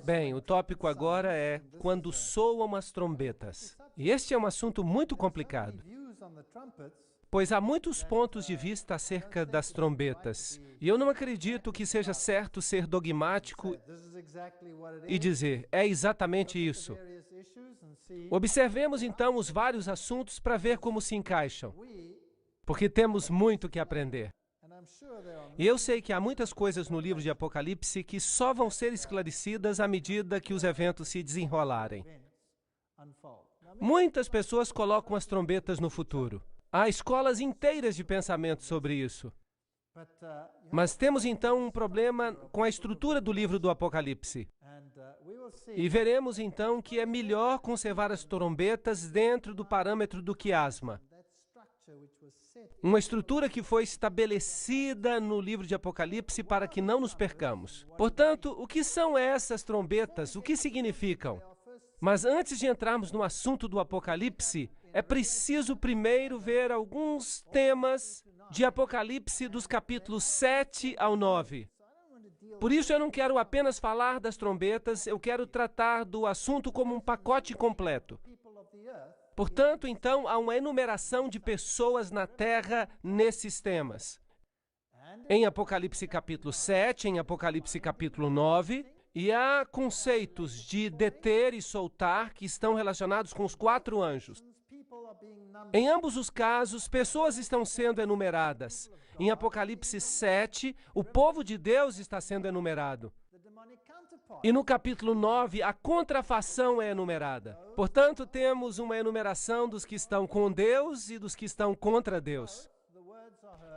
Bem, o tópico agora é quando soam as trombetas. E este é um assunto muito complicado, pois há muitos pontos de vista acerca das trombetas. E eu não acredito que seja certo ser dogmático e dizer, é exatamente isso. Observemos então os vários assuntos para ver como se encaixam, porque temos muito que aprender. E eu sei que há muitas coisas no livro de Apocalipse que só vão ser esclarecidas à medida que os eventos se desenrolarem. Muitas pessoas colocam as trombetas no futuro. Há escolas inteiras de pensamento sobre isso. Mas temos então um problema com a estrutura do livro do Apocalipse. E veremos então que é melhor conservar as trombetas dentro do parâmetro do quiasma. Uma estrutura que foi estabelecida no livro de Apocalipse para que não nos percamos. Portanto, o que são essas trombetas? O que significam? Mas antes de entrarmos no assunto do Apocalipse, é preciso primeiro ver alguns temas de Apocalipse dos capítulos 7 ao 9. Por isso eu não quero apenas falar das trombetas, eu quero tratar do assunto como um pacote completo. Portanto, então, há uma enumeração de pessoas na Terra nesses temas. Em Apocalipse capítulo 7, em Apocalipse capítulo 9, e há conceitos de deter e soltar que estão relacionados com os 4 anjos. Em ambos os casos, pessoas estão sendo enumeradas. Em Apocalipse 7, o povo de Deus está sendo enumerado. E no capítulo 9, a contrafação é enumerada. Portanto, temos uma enumeração dos que estão com Deus e dos que estão contra Deus.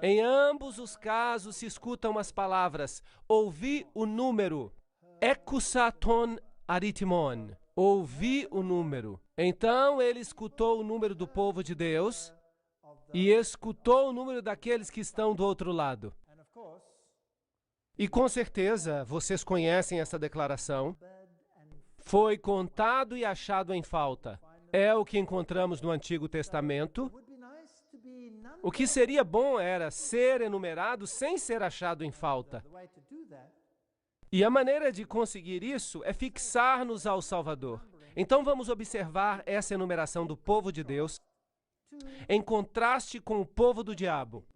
Em ambos os casos se escutam as palavras, ouvi o número, ekusaton aritimon, ouvi o número. Então ele escutou o número do povo de Deus e escutou o número daqueles que estão do outro lado. E com certeza, vocês conhecem essa declaração. Foi contado e achado em falta. É o que encontramos no Antigo Testamento. O que seria bom era ser enumerado sem ser achado em falta. E a maneira de conseguir isso é fixar-nos ao Salvador. Então vamos observar essa enumeração do povo de Deus em contraste com o povo do diabo.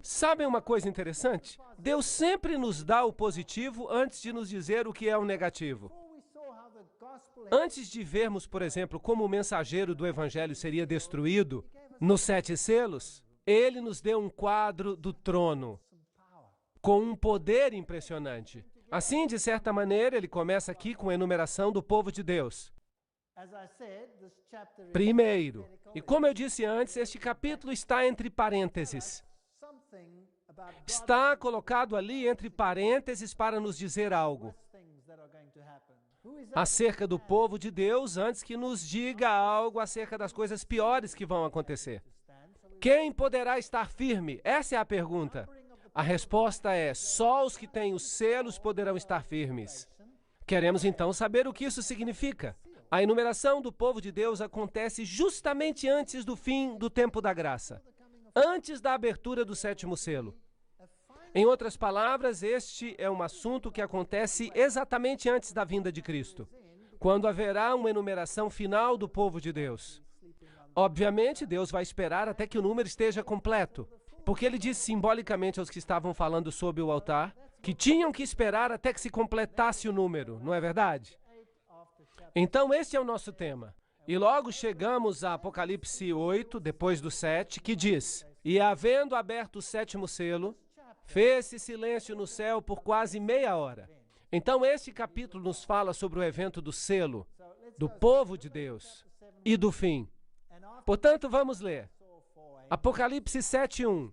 Sabem uma coisa interessante? Deus sempre nos dá o positivo antes de nos dizer o que é o negativo. Antes de vermos, por exemplo, como o mensageiro do Evangelho seria destruído nos 7 selos, ele nos deu um quadro do trono com um poder impressionante. Assim, de certa maneira, ele começa aqui com a enumeração do povo de Deus. Primeiro, e como eu disse antes, este capítulo está entre parênteses. Está colocado ali entre parênteses para nos dizer algo acerca do povo de Deus, antes que nos diga algo acerca das coisas piores que vão acontecer. Quem poderá estar firme? Essa é a pergunta. A resposta é, só os que têm os selos poderão estar firmes. Queremos então saber o que isso significa. A enumeração do povo de Deus acontece justamente antes do fim do tempo da graça, antes da abertura do 7º selo. Em outras palavras, este é um assunto que acontece exatamente antes da vinda de Cristo, quando haverá uma enumeração final do povo de Deus. Obviamente, Deus vai esperar até que o número esteja completo, porque ele disse simbolicamente aos que estavam falando sob o altar que tinham que esperar até que se completasse o número, não é verdade? Então, este é o nosso tema. E logo chegamos a Apocalipse 8, depois do 7, que diz: E havendo aberto o 7º selo, fez-se silêncio no céu por quase meia hora. Então, este capítulo nos fala sobre o evento do selo, do povo de Deus e do fim. Portanto, vamos ler. Apocalipse 7:1.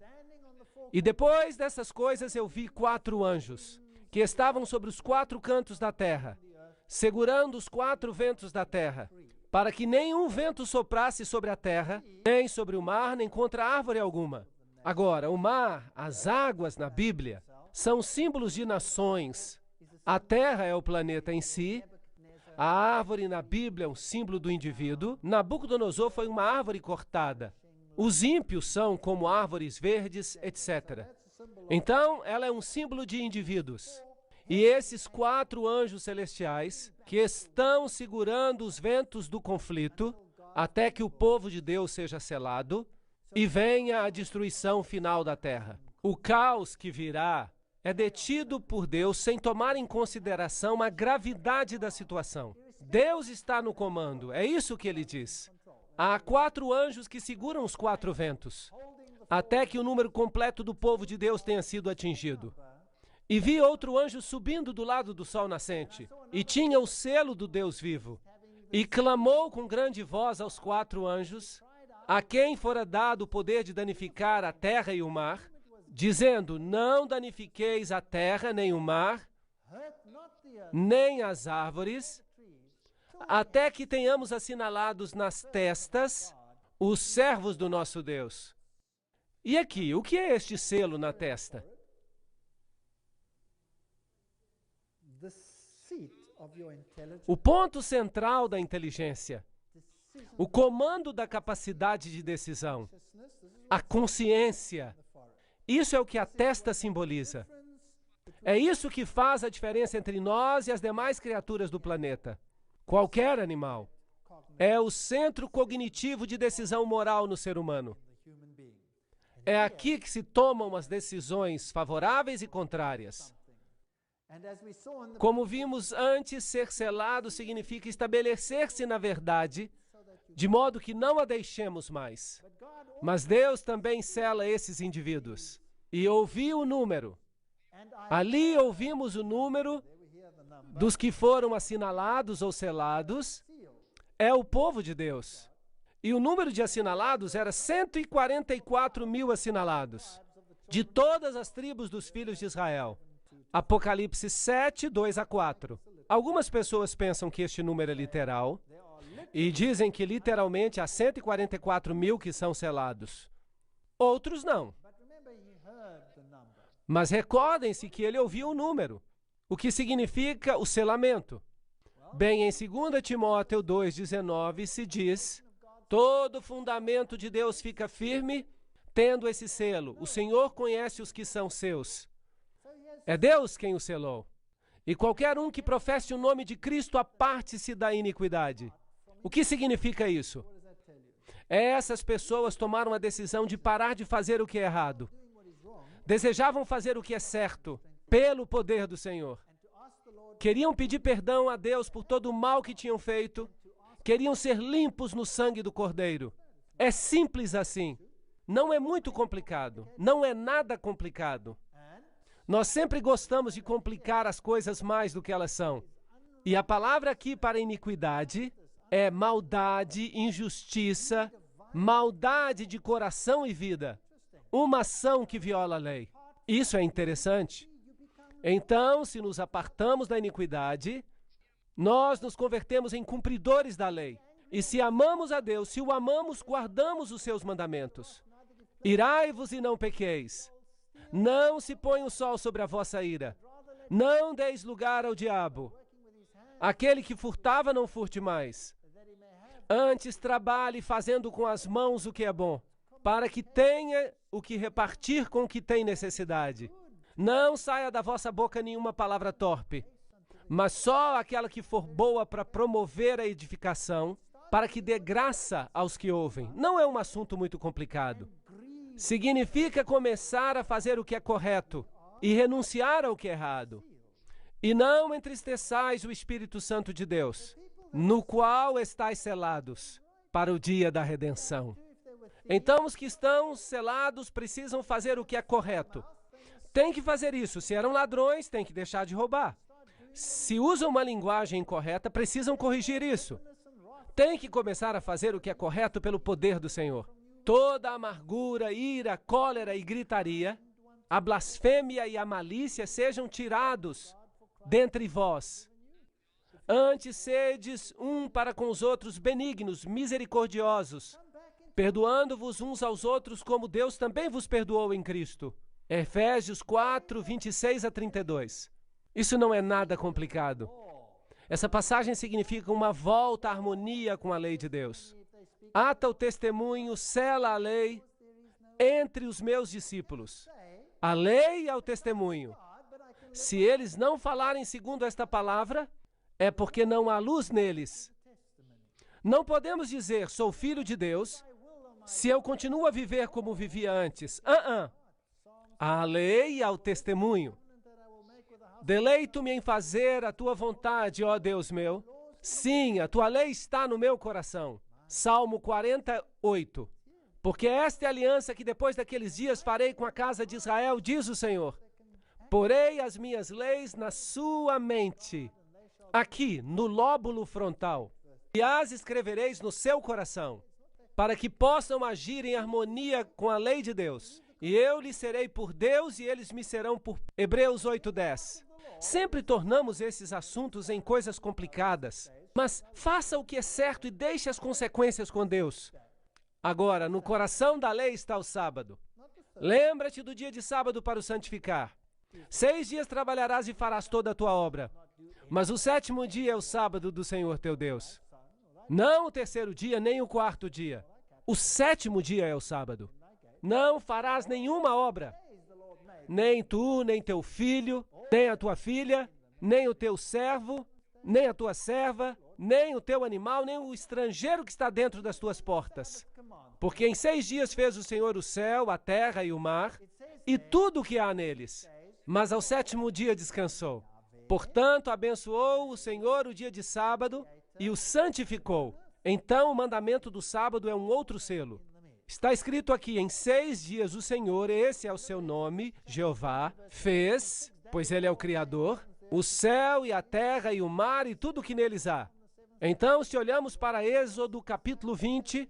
E depois dessas coisas eu vi 4 anjos, que estavam sobre os 4 cantos da terra, segurando os 4 ventos da terra, para que nenhum vento soprasse sobre a terra, nem sobre o mar, nem contra árvore alguma. Agora, o mar, as águas na Bíblia, são símbolos de nações. A terra é o planeta em si. A árvore na Bíblia é um símbolo do indivíduo. Nabucodonosor foi uma árvore cortada. Os ímpios são como árvores verdes, etc. Então, ela é um símbolo de indivíduos. E esses 4 anjos celestiais que estão segurando os ventos do conflito até que o povo de Deus seja selado e venha a destruição final da terra. O caos que virá é detido por Deus sem tomar em consideração a gravidade da situação. Deus está no comando, é isso que ele diz. Há 4 anjos que seguram os 4 ventos, até que o número completo do povo de Deus tenha sido atingido. E vi outro anjo subindo do lado do sol nascente, e tinha o selo do Deus vivo, e clamou com grande voz aos 4 anjos, a quem fora dado o poder de danificar a terra e o mar, dizendo: não danifiqueis a terra, nem o mar, nem as árvores, até que tenhamos assinalados nas testas os servos do nosso Deus. E aqui, o que é este selo na testa? O ponto central da inteligência, o comando da capacidade de decisão, a consciência. Isso é o que a testa simboliza. É isso que faz a diferença entre nós e as demais criaturas do planeta. Qualquer animal. É o centro cognitivo de decisão moral no ser humano. É aqui que se tomam as decisões favoráveis e contrárias. Como vimos antes, ser selado significa estabelecer-se na verdade, de modo que não a deixemos mais. Mas Deus também sela esses indivíduos. E ouvi o número. Ali ouvimos o número dos que foram assinalados ou selados. É o povo de Deus. E o número de assinalados era 144 mil assinalados, de todas as tribos dos filhos de Israel. Apocalipse 7, 2 a 4. Algumas pessoas pensam que este número é literal e dizem que literalmente há 144 mil que são selados. Outros não. Mas recordem-se que ele ouviu o número, o que significa o selamento. Bem, em 2 Timóteo 2,19 se diz: todo fundamento de Deus fica firme, tendo esse selo. O Senhor conhece os que são seus. É Deus quem o selou. E qualquer um que professe o nome de Cristo aparte-se da iniquidade. O que significa isso? Essas pessoas tomaram a decisão de parar de fazer o que é errado. Desejavam fazer o que é certo, pelo poder do Senhor. Queriam pedir perdão a Deus por todo o mal que tinham feito. Queriam ser limpos no sangue do Cordeiro. É simples assim. Não é muito complicado. Não é nada complicado. Nós sempre gostamos de complicar as coisas mais do que elas são. E a palavra aqui para iniquidade é maldade, injustiça, maldade de coração e vida. Uma ação que viola a lei. Isso é interessante. Então, se nos apartamos da iniquidade, nós nos convertemos em cumpridores da lei. E se amamos a Deus, se o amamos, guardamos os seus mandamentos. Irai-vos e não pequeis. Não se põe o sol sobre a vossa ira. Não deis lugar ao diabo. Aquele que furtava, não furte mais. Antes trabalhe fazendo com as mãos o que é bom, para que tenha o que repartir com o que tem necessidade. Não saia da vossa boca nenhuma palavra torpe, mas só aquela que for boa para promover a edificação, para que dê graça aos que ouvem. Não é um assunto muito complicado. Significa começar a fazer o que é correto e renunciar ao que é errado. E não entristeçais o Espírito Santo de Deus, no qual estáis selados para o dia da redenção. Então, os que estão selados precisam fazer o que é correto. Tem que fazer isso. Se eram ladrões, tem que deixar de roubar. Se usam uma linguagem incorreta, precisam corrigir isso. Tem que começar a fazer o que é correto pelo poder do Senhor. Toda a amargura, ira, cólera e gritaria, a blasfêmia e a malícia sejam tirados dentre vós. Antes sedes um para com os outros benignos, misericordiosos, perdoando-vos uns aos outros como Deus também vos perdoou em Cristo. Efésios 4, 26 a 32. Isso não é nada complicado. Essa passagem significa uma volta à harmonia com a lei de Deus. Ata o testemunho, sela a lei entre os meus discípulos. A lei é o testemunho. Se eles não falarem segundo esta palavra, é porque não há luz neles. Não podemos dizer, sou filho de Deus, se eu continuo a viver como vivia antes. À lei e ao testemunho. Deleito-me em fazer a tua vontade, ó Deus meu. Sim, a tua lei está no meu coração. Salmo 48. Porque esta é a aliança que depois daqueles dias farei com a casa de Israel, diz o Senhor. Porei as minhas leis na sua mente, aqui, no lóbulo frontal, e as escrevereis no seu coração, para que possam agir em harmonia com a lei de Deus. E eu lhes serei por Deus e eles me serão por... Hebreus 8:10. Sempre tornamos esses assuntos em coisas complicadas, mas faça o que é certo e deixe as consequências com Deus. Agora, no coração da lei está o sábado. Lembra-te do dia de sábado para o santificar. 6 dias trabalharás e farás toda a tua obra, mas o 7º dia é o sábado do Senhor teu Deus. Não o 3º dia, nem o 4º dia. O 7º dia é o sábado. Não farás nenhuma obra. Nem tu, nem teu filho, nem a tua filha, nem o teu servo, nem a tua serva, nem o teu animal, nem o estrangeiro que está dentro das tuas portas. Porque em 6 dias fez o Senhor o céu, a terra e o mar, e tudo o que há neles. Mas ao 7º dia descansou. Portanto, abençoou o Senhor o dia de sábado e o santificou. Então, o mandamento do sábado é um outro selo. Está escrito aqui, em 6 dias o Senhor, esse é o seu nome, Jeová, fez, pois Ele é o Criador, o céu e a terra e o mar e tudo o que neles há. Então, se olhamos para Êxodo capítulo 20,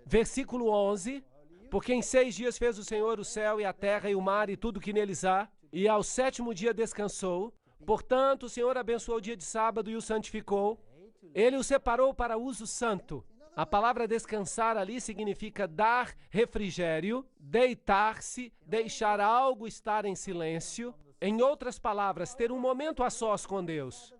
versículo 11, porque em 6 dias fez o Senhor o céu e a terra e o mar e tudo o que neles há, e ao 7º dia descansou. Portanto, o Senhor abençoou o dia de sábado e o santificou. Ele o separou para uso santo. A palavra descansar ali significa dar refrigério, deitar-se, deixar algo estar em silêncio. Em outras palavras, ter um momento a sós com Deus,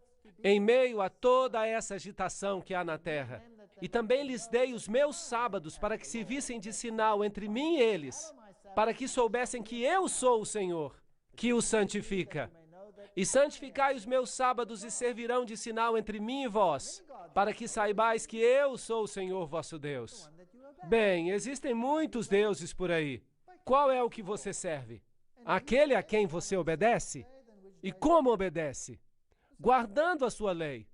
em meio a toda essa agitação que há na terra. E também lhes dei os meus sábados para que se vissem de sinal entre mim e eles, para que soubessem que eu sou o Senhor, que os santifica. E santificai os meus sábados e servirão de sinal entre mim e vós, para que saibais que eu sou o Senhor vosso Deus. Bem, existem muitos deuses por aí. Qual é o que você serve? Aquele a quem você obedece? E como obedece? Guardando a sua lei.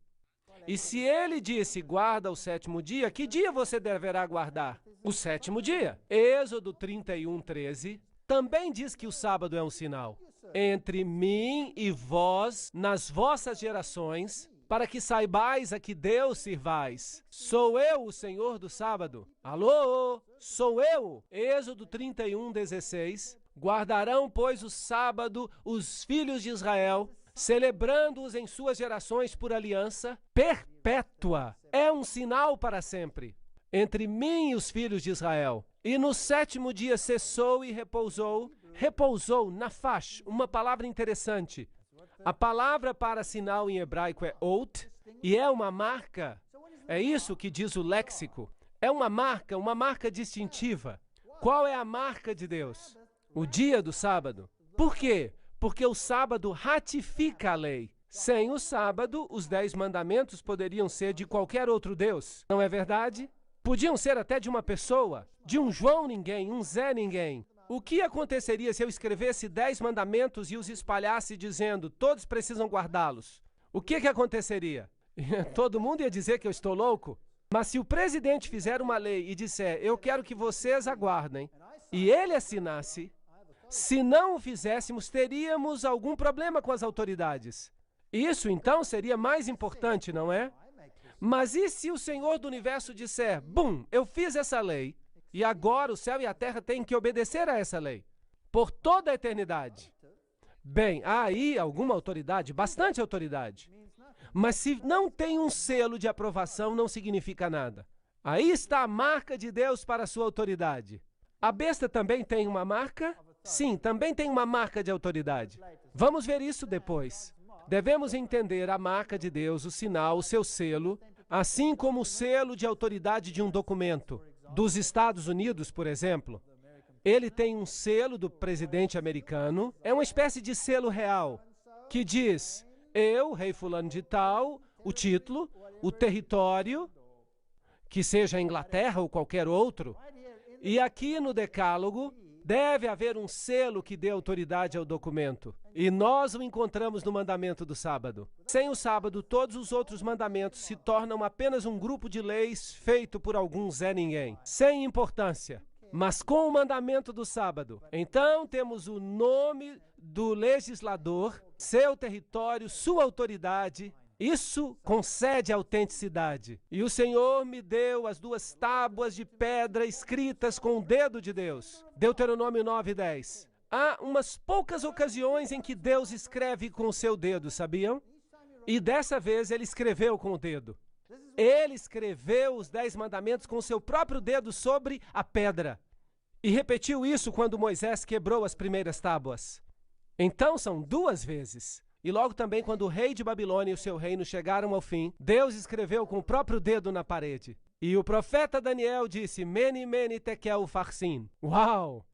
E se ele disse, guarda o 7º dia, que dia você deverá guardar? O 7º dia. Êxodo 31:13 também diz que o sábado é um sinal. Entre mim e vós, nas vossas gerações, para que saibais a que Deus sirvais. Sou eu o Senhor do sábado. Alô? Sou eu. Êxodo 31:16. Guardarão, pois, o sábado os filhos de Israel, celebrando-os em suas gerações por aliança perpétua. É um sinal para sempre entre mim e os filhos de Israel. E no 7º dia cessou e repousou. Repousou, nafash, uma palavra interessante. A palavra para sinal em hebraico é ot, e é uma marca. É isso que diz o léxico. É uma marca distintiva. Qual é a marca de Deus? O dia do sábado. Por quê? Porque o sábado ratifica a lei. Sem o sábado, os 10 mandamentos poderiam ser de qualquer outro Deus. Não é verdade? Podiam ser até de uma pessoa, de um João ninguém, um Zé ninguém. O que aconteceria se eu escrevesse 10 mandamentos e os espalhasse dizendo, todos precisam guardá-los? O que aconteceria? Todo mundo ia dizer que eu estou louco? Mas se o presidente fizer uma lei e disser, eu quero que vocês aguardem, e ele assinasse, se não o fizéssemos, teríamos algum problema com as autoridades. Isso, então, seria mais importante, não é? Mas e se o Senhor do Universo disser, bum, eu fiz essa lei, e agora o céu e a terra têm que obedecer a essa lei, por toda a eternidade? Bem, há aí alguma autoridade, bastante autoridade. Mas se não tem um selo de aprovação, não significa nada. Aí está a marca de Deus para a sua autoridade. A besta também tem uma marca? Sim, também tem uma marca de autoridade. Vamos ver isso depois. Devemos entender a marca de Deus, o sinal, o seu selo, assim como o selo de autoridade de um documento. Dos Estados Unidos, por exemplo, ele tem um selo do presidente americano, é uma espécie de selo real. que diz, eu, rei fulano de tal, o título, o território, que seja a Inglaterra ou qualquer outro. E aqui no Decálogo, deve haver um selo que dê autoridade ao documento. E nós o encontramos no mandamento do sábado. Sem o sábado, todos os outros mandamentos se tornam apenas um grupo de leis feito por algum Zé Ninguém, sem importância. Mas com o mandamento do sábado, então temos o nome do legislador, seu território, sua autoridade. Isso concede autenticidade. E o Senhor me deu as 2 tábuas de pedra escritas com o dedo de Deus. Deuteronômio 9:10. Há umas poucas ocasiões em que Deus escreve com o seu dedo, sabiam? E dessa vez ele escreveu com o dedo. Ele escreveu os 10 mandamentos com o seu próprio dedo sobre a pedra. E repetiu isso quando Moisés quebrou as primeiras tábuas. Então são 2 vezes. E logo também, quando o rei de Babilônia e o seu reino chegaram ao fim, Deus escreveu com o próprio dedo na parede. E o profeta Daniel disse, Mene, Mene, Tekel, Upharsin. Uau!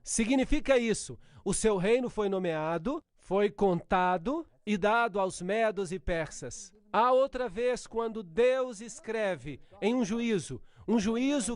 Significa isso. O seu reino foi nomeado, foi contado e dado aos medos e persas. Há outra vez quando Deus escreve em um juízo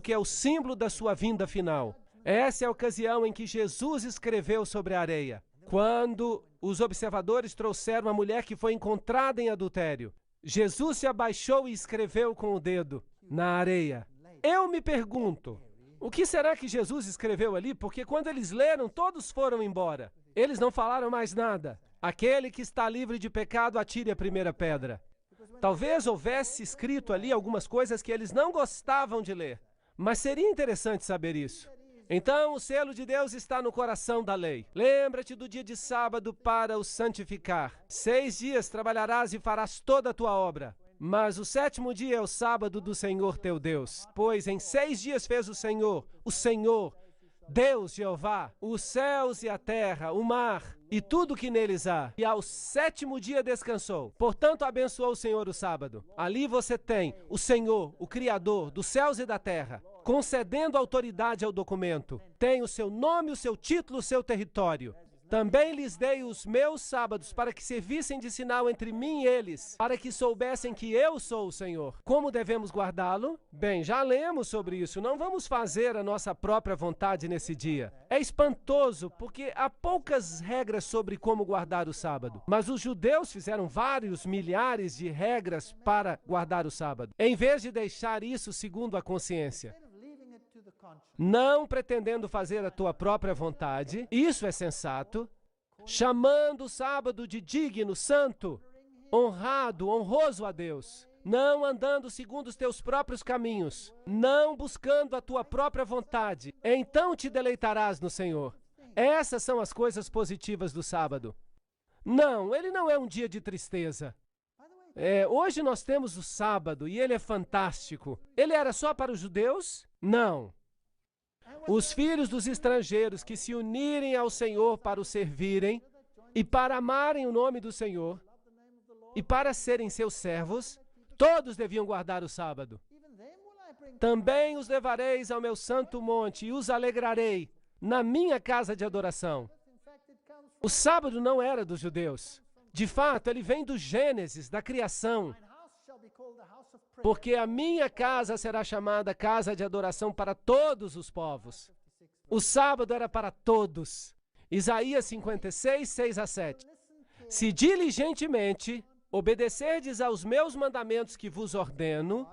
que é o símbolo da sua vinda final. Essa é a ocasião em que Jesus escreveu sobre a areia. Quando os observadores trouxeram a mulher que foi encontrada em adultério, Jesus se abaixou e escreveu com o dedo na areia. Eu me pergunto, o que será que Jesus escreveu ali? Porque quando eles leram, todos foram embora. Eles não falaram mais nada. Aquele que está livre de pecado, atire a primeira pedra. Talvez houvesse escrito ali algumas coisas que eles não gostavam de ler. Mas seria interessante saber isso. Então, o selo de Deus está no coração da lei. Lembra-te do dia de sábado para o santificar. 6 dias trabalharás e farás toda a tua obra. Mas o 7º dia é o sábado do Senhor teu Deus. Pois em 6 dias fez o Senhor, Deus Jeová, os céus e a terra, o mar e tudo que neles há. E ao 7º dia descansou. Portanto, abençoou o Senhor o sábado. Ali você tem o Senhor, o Criador dos céus e da terra, concedendo autoridade ao documento. Tem o seu nome, o seu título, o seu território. Também lhes dei os meus sábados para que servissem de sinal entre mim e eles, para que soubessem que eu sou o Senhor. Como devemos guardá-lo? Bem, já lemos sobre isso. Não vamos fazer a nossa própria vontade nesse dia. É espantoso, porque há poucas regras sobre como guardar o sábado. Mas os judeus fizeram vários milhares de regras para guardar o sábado, em vez de deixar isso segundo a consciência. Não pretendendo fazer a tua própria vontade, isso é sensato, chamando o sábado de digno, santo, honrado, honroso a Deus, não andando segundo os teus próprios caminhos, não buscando a tua própria vontade, então te deleitarás no Senhor. Essas são as coisas positivas do sábado. Não, ele não é um dia de tristeza. Hoje nós temos o sábado e ele é fantástico. Ele era só para os judeus? Não. Os filhos dos estrangeiros que se unirem ao Senhor para o servirem e para amarem o nome do Senhor e para serem seus servos, todos deviam guardar o sábado. Também os levareis ao meu santo monte e os alegrarei na minha casa de adoração. O sábado não era dos judeus. De fato, ele vem do Gênesis, da criação. Porque a minha casa será chamada casa de adoração para todos os povos. O sábado era para todos. Isaías 56, 6-7. Se diligentemente obedecerdes aos meus mandamentos que vos ordeno,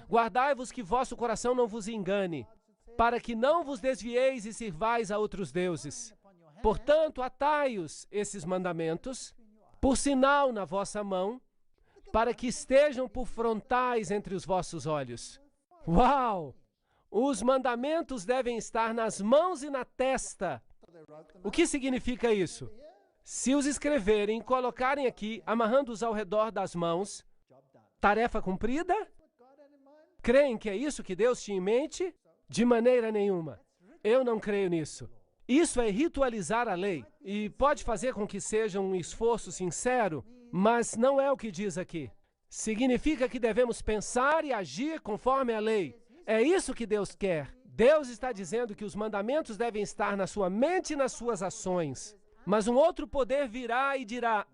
guardai-vos que vosso coração não vos engane, para que não vos desvieis e sirvais a outros deuses. Portanto, atai-os, esses mandamentos, por sinal na vossa mão, para que estejam por frontais entre os vossos olhos. Uau! Os mandamentos devem estar nas mãos e na testa. O que significa isso? Se os escreverem e colocarem aqui, amarrando-os ao redor das mãos, tarefa cumprida? Creem que é isso que Deus tinha em mente? De maneira nenhuma. Eu não creio nisso. Isso é ritualizar a lei e pode fazer com que seja um esforço sincero, mas não é o que diz aqui. Significa que devemos pensar e agir conforme a lei. É isso que Deus quer. Deus está dizendo que os mandamentos devem estar na sua mente e nas suas ações. Mas um outro poder virá e dirá,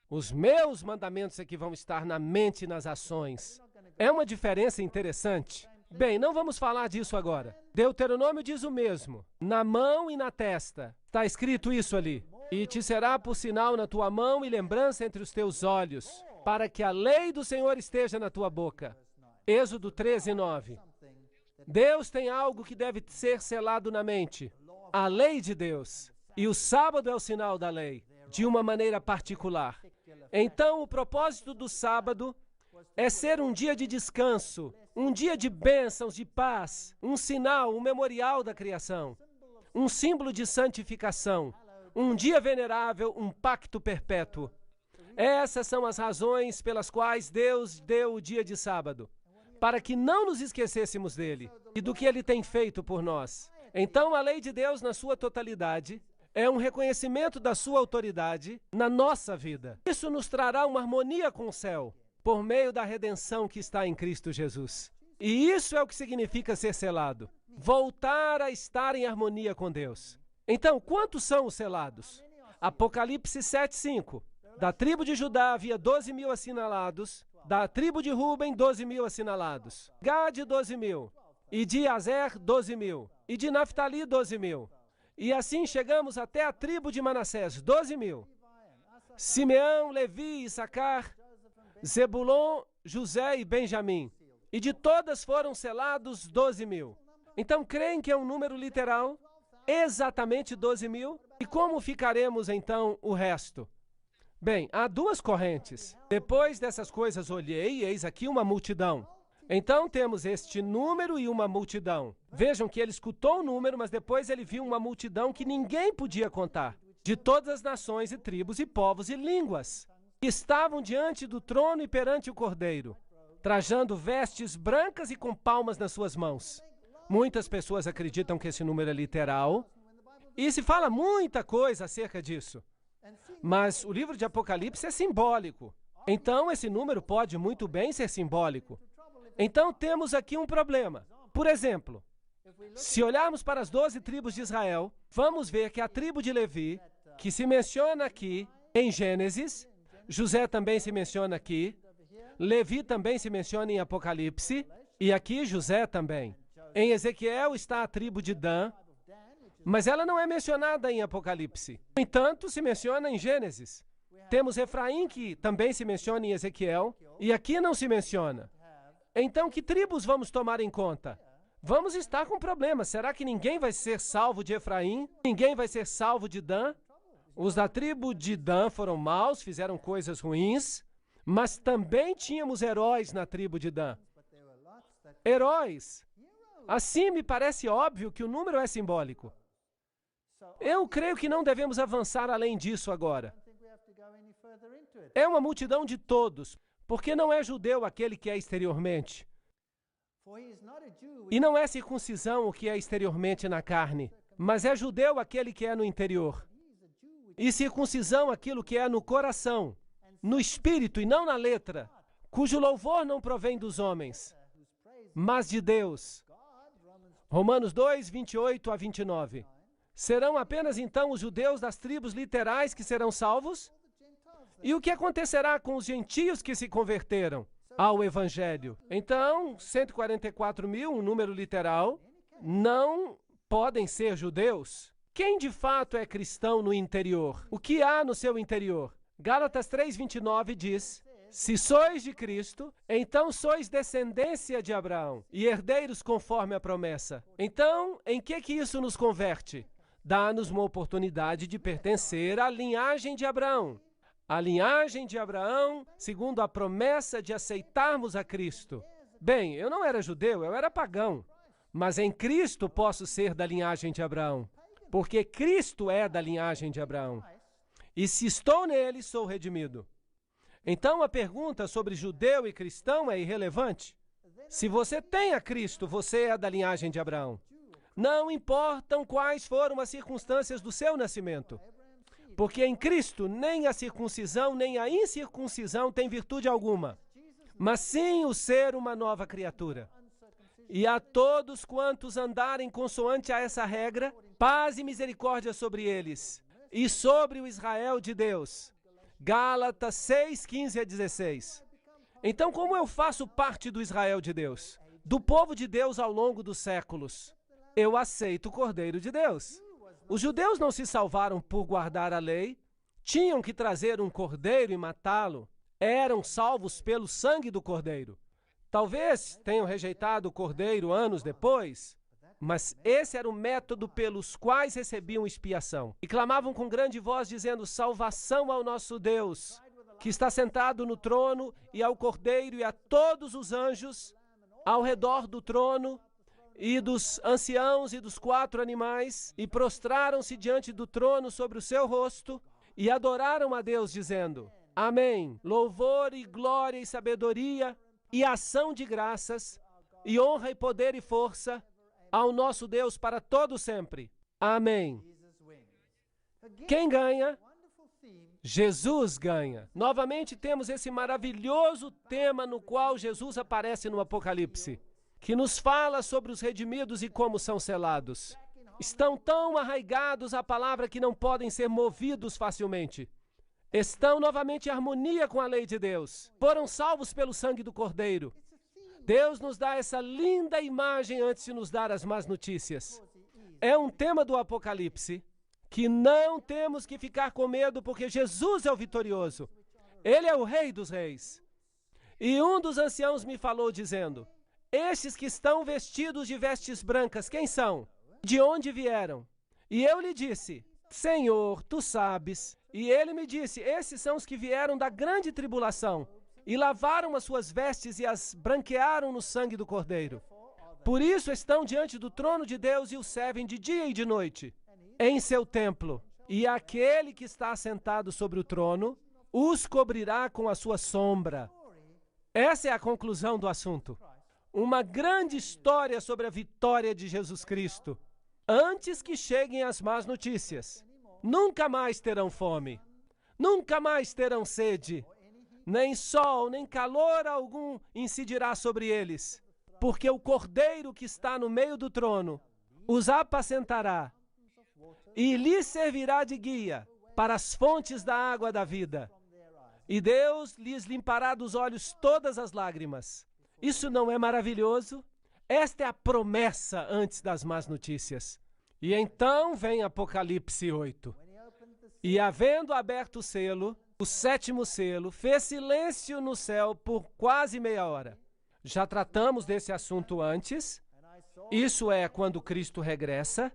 os meus mandamentos é que vão estar na mente e nas ações. É uma diferença interessante. Bem, não vamos falar disso agora. Deuteronômio diz o mesmo. Na mão e na testa. Está escrito isso ali. E te será por sinal na tua mão e lembrança entre os teus olhos, para que a lei do Senhor esteja na tua boca. Êxodo 13:9. Deus tem algo que deve ser selado na mente. A lei de Deus. E o sábado é o sinal da lei, de uma maneira particular. Então, o propósito do sábado é ser um dia de descanso, um dia de bênçãos, de paz, um sinal, um memorial da criação, um símbolo de santificação, um dia venerável, um pacto perpétuo. Essas são as razões pelas quais Deus deu o dia de sábado, para que não nos esquecêssemos dele e do que ele tem feito por nós. Então, a lei de Deus, na sua totalidade, é um reconhecimento da sua autoridade na nossa vida. Isso nos trará uma harmonia com o céu, por meio da redenção que está em Cristo Jesus. E isso é o que significa ser selado. Voltar a estar em harmonia com Deus. Então, quantos são os selados? Apocalipse 7:5. Da tribo de Judá havia 12.000 assinalados. Da tribo de Ruben, 12.000 assinalados. Gade, 12.000. E de Azer, 12.000. E de Naftali, 12.000. E assim chegamos até a tribo de Manassés, 12.000. Simeão, Levi, Issacar, Zebulon, José e Benjamim. E de todas foram selados 12.000. Então, creem que é um número literal? Exatamente 12.000? E como ficaremos, então, o resto? Bem, há duas correntes. Depois dessas coisas olhei, e eis aqui uma multidão. Então temos este número e uma multidão. Vejam que ele escutou o número, mas depois ele viu uma multidão que ninguém podia contar, de todas as nações e tribos e povos e línguas, que estavam diante do trono e perante o Cordeiro, trajando vestes brancas e com palmas nas suas mãos. Muitas pessoas acreditam que esse número é literal, e se fala muita coisa acerca disso. Mas o livro de Apocalipse é simbólico. Então esse número pode muito bem ser simbólico. Então temos aqui um problema. Por exemplo, se olharmos para as 12 tribos de Israel, vamos ver que a tribo de Levi, que se menciona aqui em Gênesis, José também se menciona aqui, Levi também se menciona em Apocalipse, e aqui José também. Em Ezequiel está a tribo de Dan, mas ela não é mencionada em Apocalipse. No entanto, se menciona em Gênesis. Temos Efraim, que também se menciona em Ezequiel, e aqui não se menciona. Então, que tribos vamos tomar em conta? Vamos estar com problemas. Será que ninguém vai ser salvo de Efraim? Ninguém vai ser salvo de Dan? Os da tribo de Dan foram maus, fizeram coisas ruins, mas também tínhamos heróis na tribo de Dan. Heróis. Assim me parece óbvio que o número é simbólico. Eu creio que não devemos avançar além disso agora. É uma multidão de todos, porque não é judeu aquele que é exteriormente. E não é circuncisão o que é exteriormente na carne, mas é judeu aquele que é no interior. E circuncisão aquilo que é no coração, no espírito e não na letra, cujo louvor não provém dos homens, mas de Deus. Romanos 2, 28 a 29. Serão apenas então os judeus das tribos literais que serão salvos? E o que acontecerá com os gentios que se converteram ao Evangelho? Então, 144.000, um número literal, não podem ser judeus. Quem de fato é cristão no interior? O que há no seu interior? Gálatas 3:29 diz: se sois de Cristo, então sois descendência de Abraão e herdeiros conforme a promessa. Então, em que isso nos converte? Dá-nos uma oportunidade de pertencer à linhagem de Abraão. A linhagem de Abraão, segundo a promessa de aceitarmos a Cristo. Bem, eu não era judeu, eu era pagão. Mas em Cristo posso ser da linhagem de Abraão, porque Cristo é da linhagem de Abraão. E se estou nele, sou redimido. Então a pergunta sobre judeu e cristão é irrelevante. Se você tem a Cristo, você é da linhagem de Abraão. Não importam quais foram as circunstâncias do seu nascimento. Porque em Cristo nem a circuncisão nem a incircuncisão tem virtude alguma, mas sim o ser uma nova criatura. E a todos quantos andarem consoante a essa regra, paz e misericórdia sobre eles e sobre o Israel de Deus. Gálatas 6, 15 a 16. Então, como eu faço parte do Israel de Deus, do povo de Deus ao longo dos séculos? Eu aceito o Cordeiro de Deus. Os judeus não se salvaram por guardar a lei, tinham que trazer um cordeiro e matá-lo. Eram salvos pelo sangue do cordeiro. Talvez tenham rejeitado o cordeiro anos depois, mas esse era o método pelos quais recebiam expiação. E clamavam com grande voz, dizendo: salvação ao nosso Deus, que está sentado no trono, e ao cordeiro e a todos os anjos ao redor do trono, e dos anciãos e dos 4 animais, e prostraram-se diante do trono sobre o seu rosto, e adoraram a Deus, dizendo: amém, louvor e glória e sabedoria, e ação de graças, e honra e poder e força, ao nosso Deus para todo sempre. Amém. Quem ganha? Jesus ganha. Novamente temos esse maravilhoso tema no qual Jesus aparece no Apocalipse, que nos fala sobre os redimidos e como são selados. Estão tão arraigados à palavra que não podem ser movidos facilmente. Estão novamente em harmonia com a lei de Deus. Foram salvos pelo sangue do Cordeiro. Deus nos dá essa linda imagem antes de nos dar as más notícias. É um tema do Apocalipse que não temos que ficar com medo, porque Jesus é o vitorioso. Ele é o Rei dos Reis. E um dos anciãos me falou dizendo: estes que estão vestidos de vestes brancas, quem são? De onde vieram? E eu lhe disse: Senhor, tu sabes. E ele me disse: esses são os que vieram da grande tribulação e lavaram as suas vestes e as branquearam no sangue do Cordeiro. Por isso estão diante do trono de Deus e o servem de dia e de noite em seu templo. E aquele que está assentado sobre o trono os cobrirá com a sua sombra. Essa é a conclusão do assunto. Uma grande história sobre a vitória de Jesus Cristo. Antes que cheguem as más notícias. Nunca mais terão fome, nunca mais terão sede, nem sol, nem calor algum incidirá sobre eles, porque o Cordeiro que está no meio do trono os apacentará e lhes servirá de guia para as fontes da água da vida. E Deus lhes limpará dos olhos todas as lágrimas. Isso não é maravilhoso? Esta é a promessa antes das más notícias. E então vem Apocalipse 8. E havendo aberto o selo, o 7º selo, fez silêncio no céu por quase meia hora. Já tratamos desse assunto antes. Isso é quando Cristo regressa.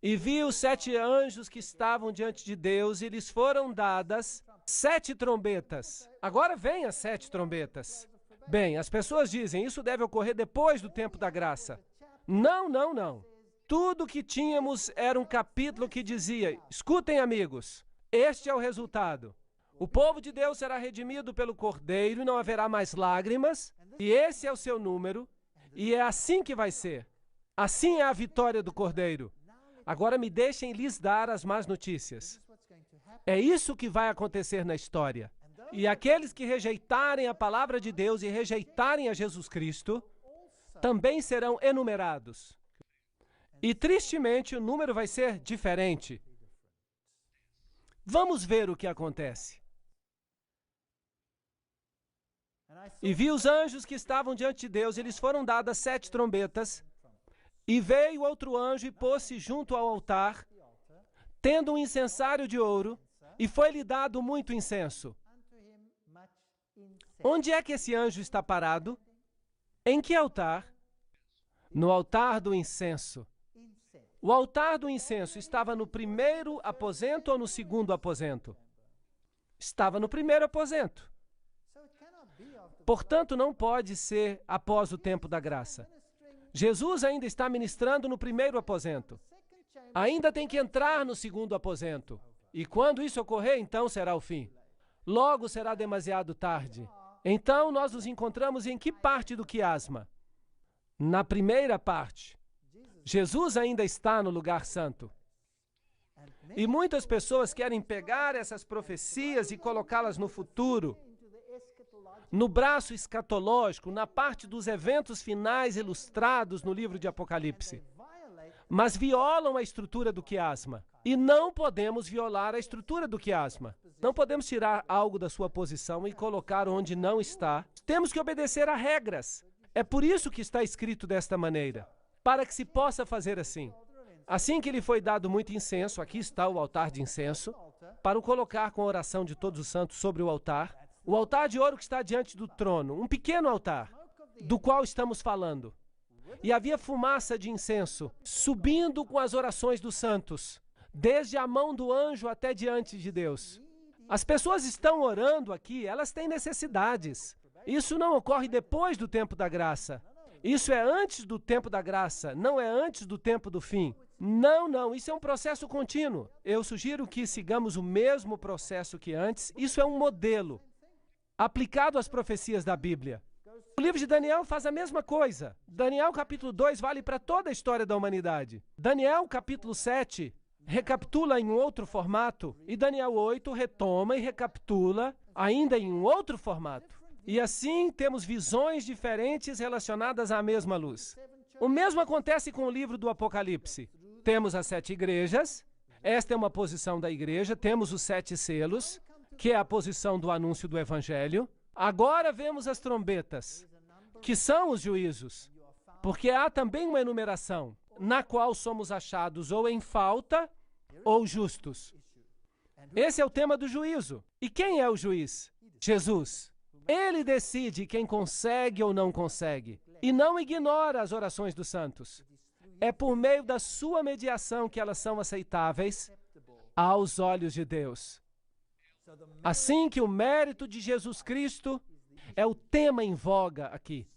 E vi os 7 anjos que estavam diante de Deus e lhes foram dadas 7 trombetas. Agora vem as 7 trombetas. Bem, as pessoas dizem, isso deve ocorrer depois do tempo da graça. Não, não, não. Tudo que tínhamos era um capítulo que dizia: escutem, amigos, este é o resultado. O povo de Deus será redimido pelo Cordeiro e não haverá mais lágrimas, e esse é o seu número, e é assim que vai ser. Assim é a vitória do Cordeiro. Agora me deixem lhes dar as más notícias. É isso que vai acontecer na história. E aqueles que rejeitarem a palavra de Deus e rejeitarem a Jesus Cristo, também serão enumerados. E tristemente o número vai ser diferente. Vamos ver o que acontece. E vi os anjos que estavam diante de Deus, e lhes foram dadas 7 trombetas. E veio outro anjo e pôs-se junto ao altar, tendo um incensário de ouro, e foi-lhe dado muito incenso. Onde é que esse anjo está parado? Em que altar? No altar do incenso. O altar do incenso estava no primeiro aposento ou no segundo aposento? Estava no primeiro aposento. Portanto, não pode ser após o tempo da graça. Jesus ainda está ministrando no primeiro aposento. Ainda tem que entrar no segundo aposento. E quando isso ocorrer, então será o fim. Logo será demasiado tarde. Então, nós nos encontramos em que parte do quiasma? Na primeira parte. Jesus ainda está no lugar santo. E muitas pessoas querem pegar essas profecias e colocá-las no futuro, no braço escatológico, na parte dos eventos finais ilustrados no livro de Apocalipse, mas violam a estrutura do quiasma. E não podemos violar a estrutura do quiasma. Não podemos tirar algo da sua posição e colocar onde não está. Temos que obedecer a regras. É por isso que está escrito desta maneira, para que se possa fazer assim. Assim que lhe foi dado muito incenso, aqui está o altar de incenso, para o colocar com a oração de todos os santos sobre o altar de ouro que está diante do trono, um pequeno altar, do qual estamos falando. E havia fumaça de incenso, subindo com as orações dos santos, desde a mão do anjo até diante de Deus. As pessoas estão orando aqui, elas têm necessidades. Isso não ocorre depois do tempo da graça. Isso é antes do tempo da graça, não é antes do tempo do fim. Não, isso é um processo contínuo. Eu sugiro que sigamos o mesmo processo que antes. Isso é um modelo aplicado às profecias da Bíblia. O livro de Daniel faz a mesma coisa. Daniel capítulo 2 vale para toda a história da humanidade. Daniel capítulo 7 recapitula em um outro formato, e Daniel 8 retoma e recapitula ainda em um outro formato. E assim temos visões diferentes relacionadas à mesma luz. O mesmo acontece com o livro do Apocalipse. Temos as 7 igrejas, esta é uma posição da igreja, temos os 7 selos, que é a posição do anúncio do Evangelho. Agora vemos as trombetas, que são os juízos, porque há também uma enumeração, na qual somos achados ou em falta ou justos. Esse é o tema do juízo. E quem é o juiz? Jesus. Ele decide quem consegue ou não consegue, e não ignora as orações dos santos. É por meio da sua mediação que elas são aceitáveis aos olhos de Deus. Assim que o mérito de Jesus Cristo é o tema em voga aqui.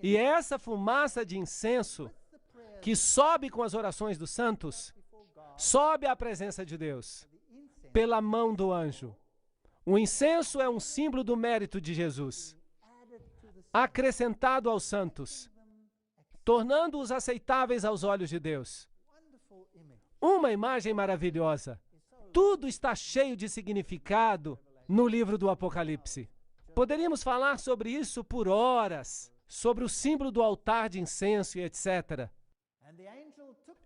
E essa fumaça de incenso que sobe com as orações dos santos, sobe à presença de Deus, pela mão do anjo. O incenso é um símbolo do mérito de Jesus, acrescentado aos santos, tornando-os aceitáveis aos olhos de Deus. Uma imagem maravilhosa. Tudo está cheio de significado no livro do Apocalipse. Poderíamos falar sobre isso por horas, sobre o símbolo do altar de incenso e etc.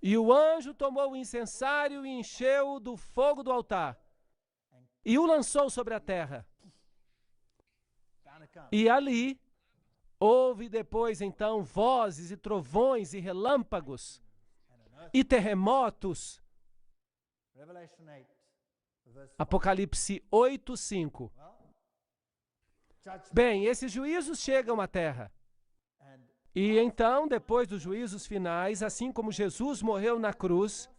E o anjo tomou o incensário e encheu do fogo do altar, e o lançou sobre a terra. E ali houve depois então vozes e trovões e relâmpagos e terremotos. Apocalipse 8:5. Bem, esses juízos chegam à terra. E então, depois dos juízos finais, assim como Jesus morreu na cruz,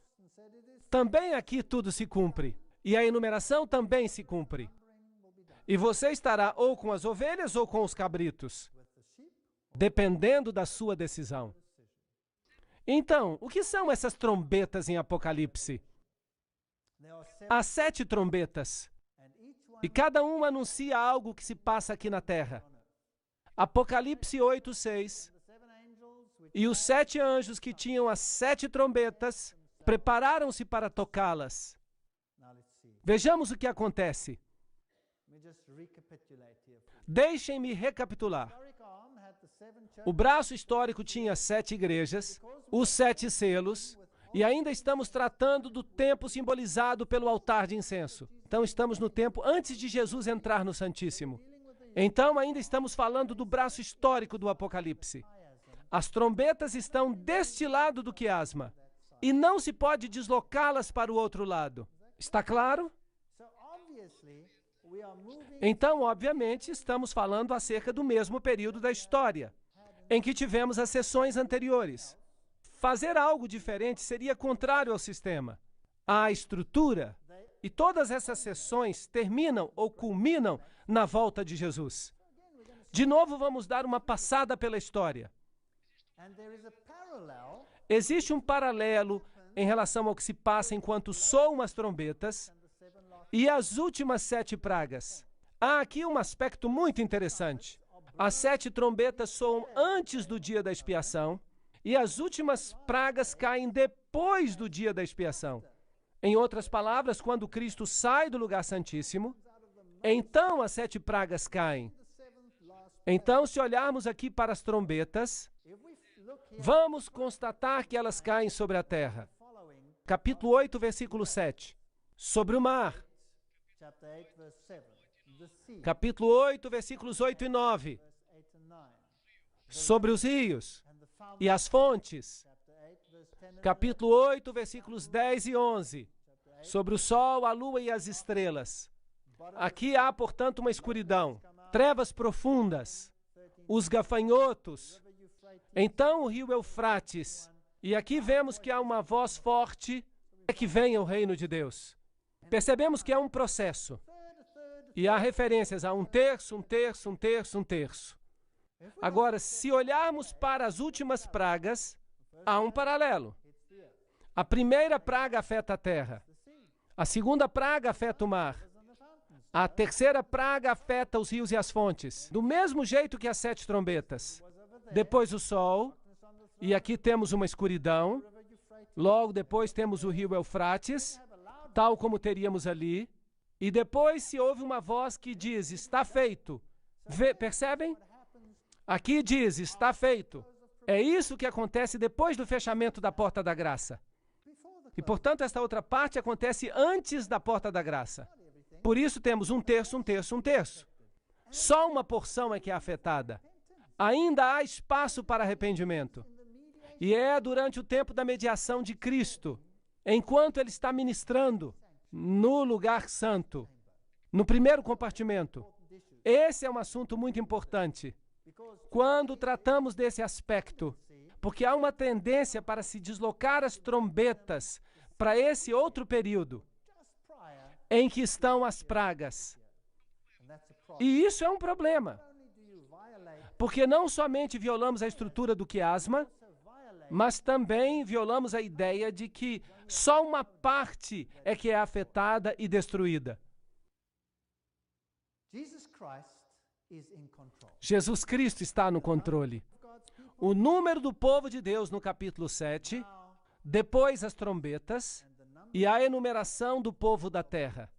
também aqui tudo se cumpre. E a enumeração também se cumpre. E você estará ou com as ovelhas ou com os cabritos, dependendo da sua decisão. Então, o que são essas trombetas em Apocalipse? Há 7 trombetas, e cada uma anuncia algo que se passa aqui na terra. Apocalipse 8:6. E os 7 anjos que tinham as 7 trombetas prepararam-se para tocá-las. Vejamos o que acontece. Deixem-me recapitular. O braço histórico tinha 7 igrejas, os 7 selos, e ainda estamos tratando do tempo simbolizado pelo altar de incenso. Então estamos no tempo antes de Jesus entrar no Santíssimo. Então ainda estamos falando do braço histórico do Apocalipse. As trombetas estão deste lado do quiasma, e não se pode deslocá-las para o outro lado. Está claro? Então, obviamente, estamos falando acerca do mesmo período da história, em que tivemos as sessões anteriores. Fazer algo diferente seria contrário ao sistema, à estrutura, e todas essas sessões terminam ou culminam na volta de Jesus. De novo, vamos dar uma passada pela história. Existe um paralelo em relação ao que se passa enquanto soam as trombetas e as últimas 7 pragas. Há aqui um aspecto muito interessante. As 7 trombetas soam antes do dia da expiação e as últimas pragas caem depois do dia da expiação. Em outras palavras, quando Cristo sai do lugar santíssimo, então as 7 pragas caem. Então, se olharmos aqui para as trombetas, vamos constatar que elas caem sobre a terra. Capítulo 8, versículo 7. Sobre o mar. Capítulo 8, versículos 8 e 9. Sobre os rios e as fontes. Capítulo 8, versículos 10 e 11. Sobre o sol, a lua e as estrelas. Aqui há, portanto, uma escuridão, trevas profundas, os gafanhotos. Então o rio Eufrates. E aqui vemos que há uma voz forte, é que venha o reino de Deus. Percebemos que é um processo. E há referências a um terço, um terço, um terço, um terço. Agora, se olharmos para as últimas pragas, há um paralelo. A primeira praga afeta a terra. A segunda praga afeta o mar. A terceira praga afeta os rios e as fontes. Do mesmo jeito que as 7 trombetas. Depois o sol. E aqui temos uma escuridão. Logo depois temos o rio Eufrates, tal como teríamos ali. E depois se ouve uma voz que diz, está feito. Percebem? Aqui diz, está feito. É isso que acontece depois do fechamento da porta da graça. E, portanto, esta outra parte acontece antes da porta da graça. Por isso temos um terço, um terço, um terço. Só uma porção é que é afetada. Ainda há espaço para arrependimento. E é durante o tempo da mediação de Cristo, enquanto Ele está ministrando no lugar santo, no primeiro compartimento. Esse é um assunto muito importante. Quando tratamos desse aspecto, porque há uma tendência para se deslocar as trombetas para esse outro período em que estão as pragas. E isso é um problema, porque não somente violamos a estrutura do quiasma, mas também violamos a ideia de que só uma parte é que é afetada e destruída. Jesus Cristo está no controle. O número do povo de Deus no capítulo 7, depois as trombetas e a enumeração do povo da terra.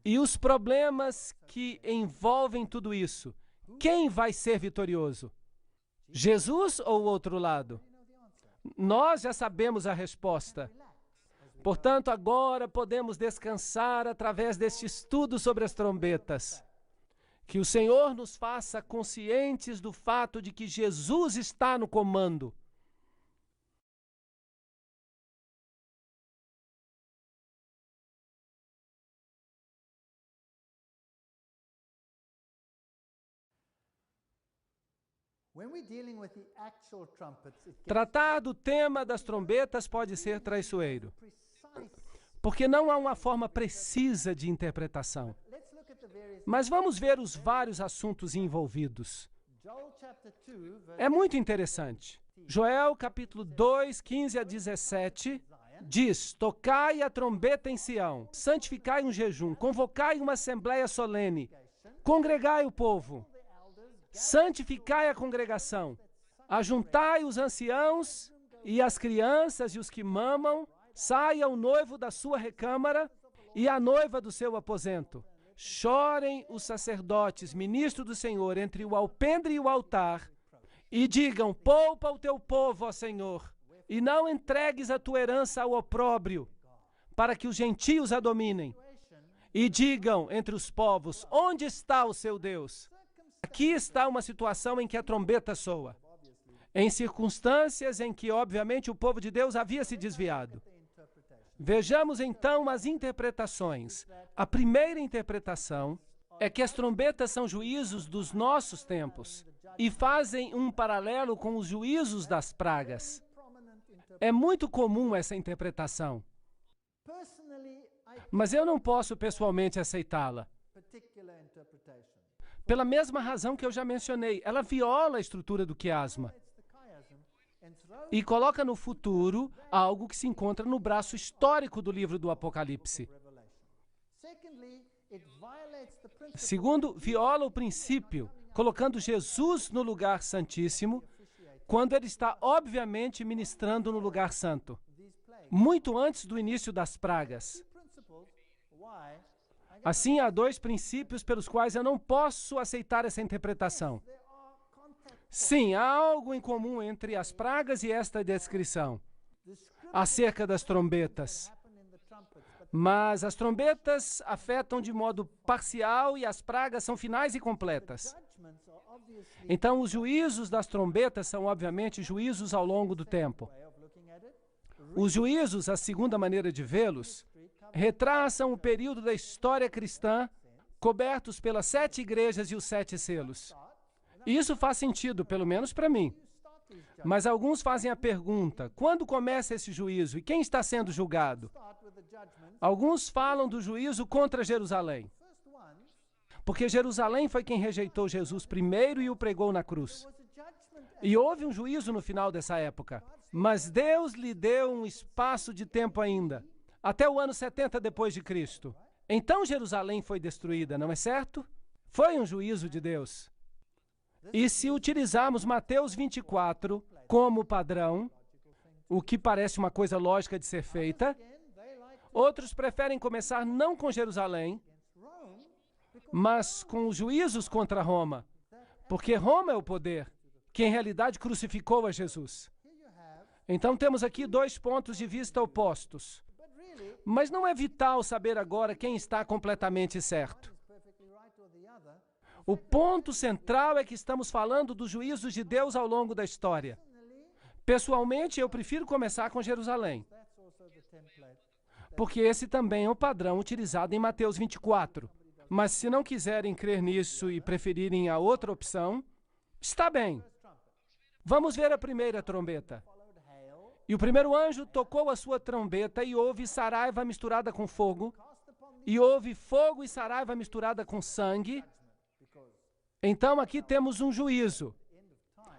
E os problemas que envolvem tudo isso. Quem vai ser vitorioso? Jesus ou o outro lado? Nós já sabemos a resposta. Portanto, agora podemos descansar através deste estudo sobre as trombetas. Que o Senhor nos faça conscientes do fato de que Jesus está no comando. Tratar do tema das trombetas pode ser traiçoeiro, porque não há uma forma precisa de interpretação. Mas vamos ver os vários assuntos envolvidos. É muito interessante. Joel, capítulo 2, 15 a 17, diz, tocai a trombeta em Sião, santificai um jejum, convocai uma assembleia solene, congregai o povo, santificai a congregação, ajuntai os anciãos e as crianças e os que mamam, saia o noivo da sua recâmara e a noiva do seu aposento. Chorem os sacerdotes, ministros do Senhor, entre o alpendre e o altar, e digam, poupa o teu povo, ó Senhor, e não entregues a tua herança ao opróbrio, para que os gentios a dominem. E digam entre os povos, onde está o seu Deus? Aqui está uma situação em que a trombeta soa, em circunstâncias em que, obviamente, o povo de Deus havia se desviado. Vejamos então as interpretações. A primeira interpretação é que as trombetas são juízos dos nossos tempos e fazem um paralelo com os juízos das pragas. É muito comum essa interpretação, mas eu não posso pessoalmente aceitá-la. Pela mesma razão que eu já mencionei, ela viola a estrutura do quiasma e coloca no futuro algo que se encontra no braço histórico do livro do Apocalipse. Segundo, viola o princípio, colocando Jesus no lugar santíssimo, quando ele está, obviamente, ministrando no lugar santo, muito antes do início das pragas. Assim, há 2 princípios pelos quais eu não posso aceitar essa interpretação. Sim, há algo em comum entre as pragas e esta descrição acerca das trombetas. Mas as trombetas afetam de modo parcial e as pragas são finais e completas. Então, os juízos das trombetas são, obviamente, juízos ao longo do tempo. Os juízos, a segunda maneira de vê-los, retraçam o período da história cristã cobertos pelas 7 igrejas e os 7 selos. Isso faz sentido, pelo menos para mim. Mas alguns fazem a pergunta, quando começa esse juízo e quem está sendo julgado? Alguns falam do juízo contra Jerusalém, porque Jerusalém foi quem rejeitou Jesus primeiro e o pregou na cruz. E houve um juízo no final dessa época, mas Deus lhe deu um espaço de tempo ainda, até o ano 70 depois de Cristo. Então Jerusalém foi destruída, não é certo? Foi um juízo de Deus. E se utilizarmos Mateus 24 como padrão, o que parece uma coisa lógica de ser feita, outros preferem começar não com Jerusalém, mas com os juízos contra Roma, porque Roma é o poder, que em realidade crucificou a Jesus. Então temos aqui 2 pontos de vista opostos. Mas não é vital saber agora quem está completamente certo. O ponto central é que estamos falando dos juízos de Deus ao longo da história. Pessoalmente, eu prefiro começar com Jerusalém, porque esse também é o padrão utilizado em Mateus 24. Mas se não quiserem crer nisso e preferirem a outra opção, está bem. Vamos ver a primeira trombeta. E o primeiro anjo tocou a sua trombeta e houve saraiva misturada com fogo, e houve fogo e saraiva misturada com sangue. Então aqui temos um juízo,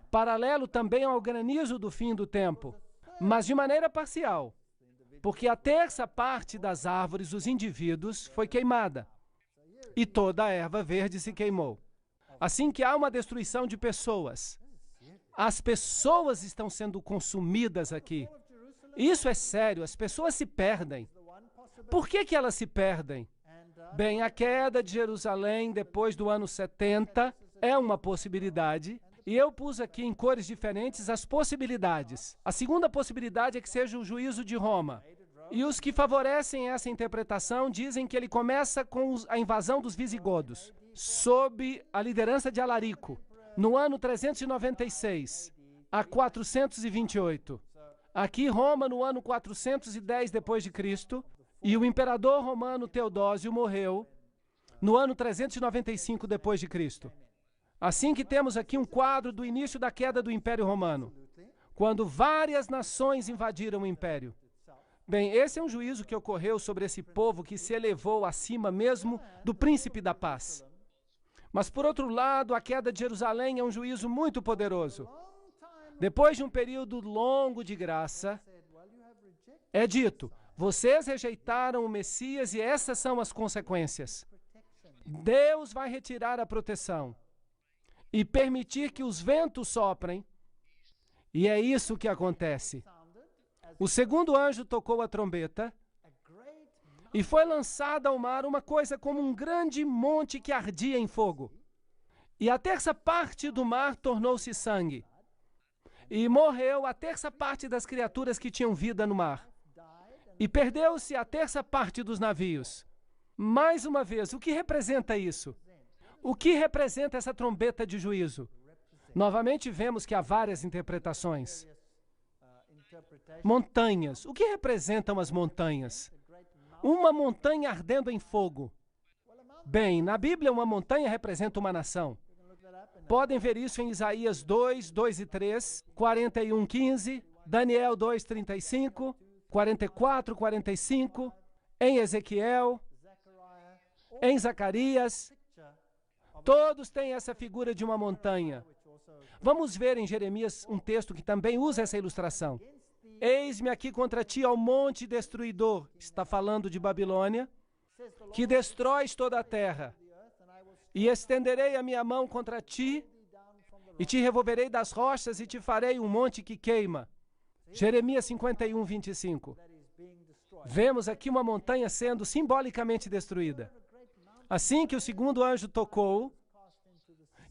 paralelo também ao granizo do fim do tempo, mas de maneira parcial, porque a terça parte das árvores dos indivíduos foi queimada, e toda a erva verde se queimou. Assim que há uma destruição de pessoas. As pessoas estão sendo consumidas aqui. Isso é sério, as pessoas se perdem. Por que elas se perdem? Bem, a queda de Jerusalém depois do ano 70 é uma possibilidade, e eu pus aqui em cores diferentes as possibilidades. A segunda possibilidade é que seja o juízo de Roma. E os que favorecem essa interpretação dizem que ele começa com a invasão dos visigodos, sob a liderança de Alarico, no ano 396 a 428. Aqui Roma no ano 410 depois de Cristo, e o imperador romano Teodósio morreu no ano 395 depois de Cristo. Assim que temos aqui um quadro do início da queda do Império Romano, quando várias nações invadiram o Império. Bem, esse é um juízo que ocorreu sobre esse povo que se elevou acima mesmo do príncipe da paz. Mas, por outro lado, a queda de Jerusalém é um juízo muito poderoso. Depois de um período longo de graça, é dito, vocês rejeitaram o Messias e essas são as consequências. Deus vai retirar a proteção e permitir que os ventos soprem, e é isso que acontece. O segundo anjo tocou a trombeta e foi lançada ao mar uma coisa como um grande monte que ardia em fogo. E a terça parte do mar tornou-se sangue. E morreu a terça parte das criaturas que tinham vida no mar. E perdeu-se a terça parte dos navios. Mais uma vez, o que representa isso? O que representa essa trombeta de juízo? Novamente vemos que há várias interpretações. Montanhas. O que representam as montanhas? Uma montanha ardendo em fogo. Bem, na Bíblia, uma montanha representa uma nação. Podem ver isso em Isaías 2, 2 e 3, 41, 15, Daniel 2, 35, 44, 45, em Ezequiel, em Zacarias. Todos têm essa figura de uma montanha. Vamos ver em Jeremias um texto que também usa essa ilustração. Eis-me aqui contra ti ao monte destruidor, está falando de Babilônia, que destróis toda a terra. E estenderei a minha mão contra ti, e te revolverei das rochas, e te farei um monte que queima. Jeremias 51, 25. Vemos aqui uma montanha sendo simbolicamente destruída. Assim que o segundo anjo tocou,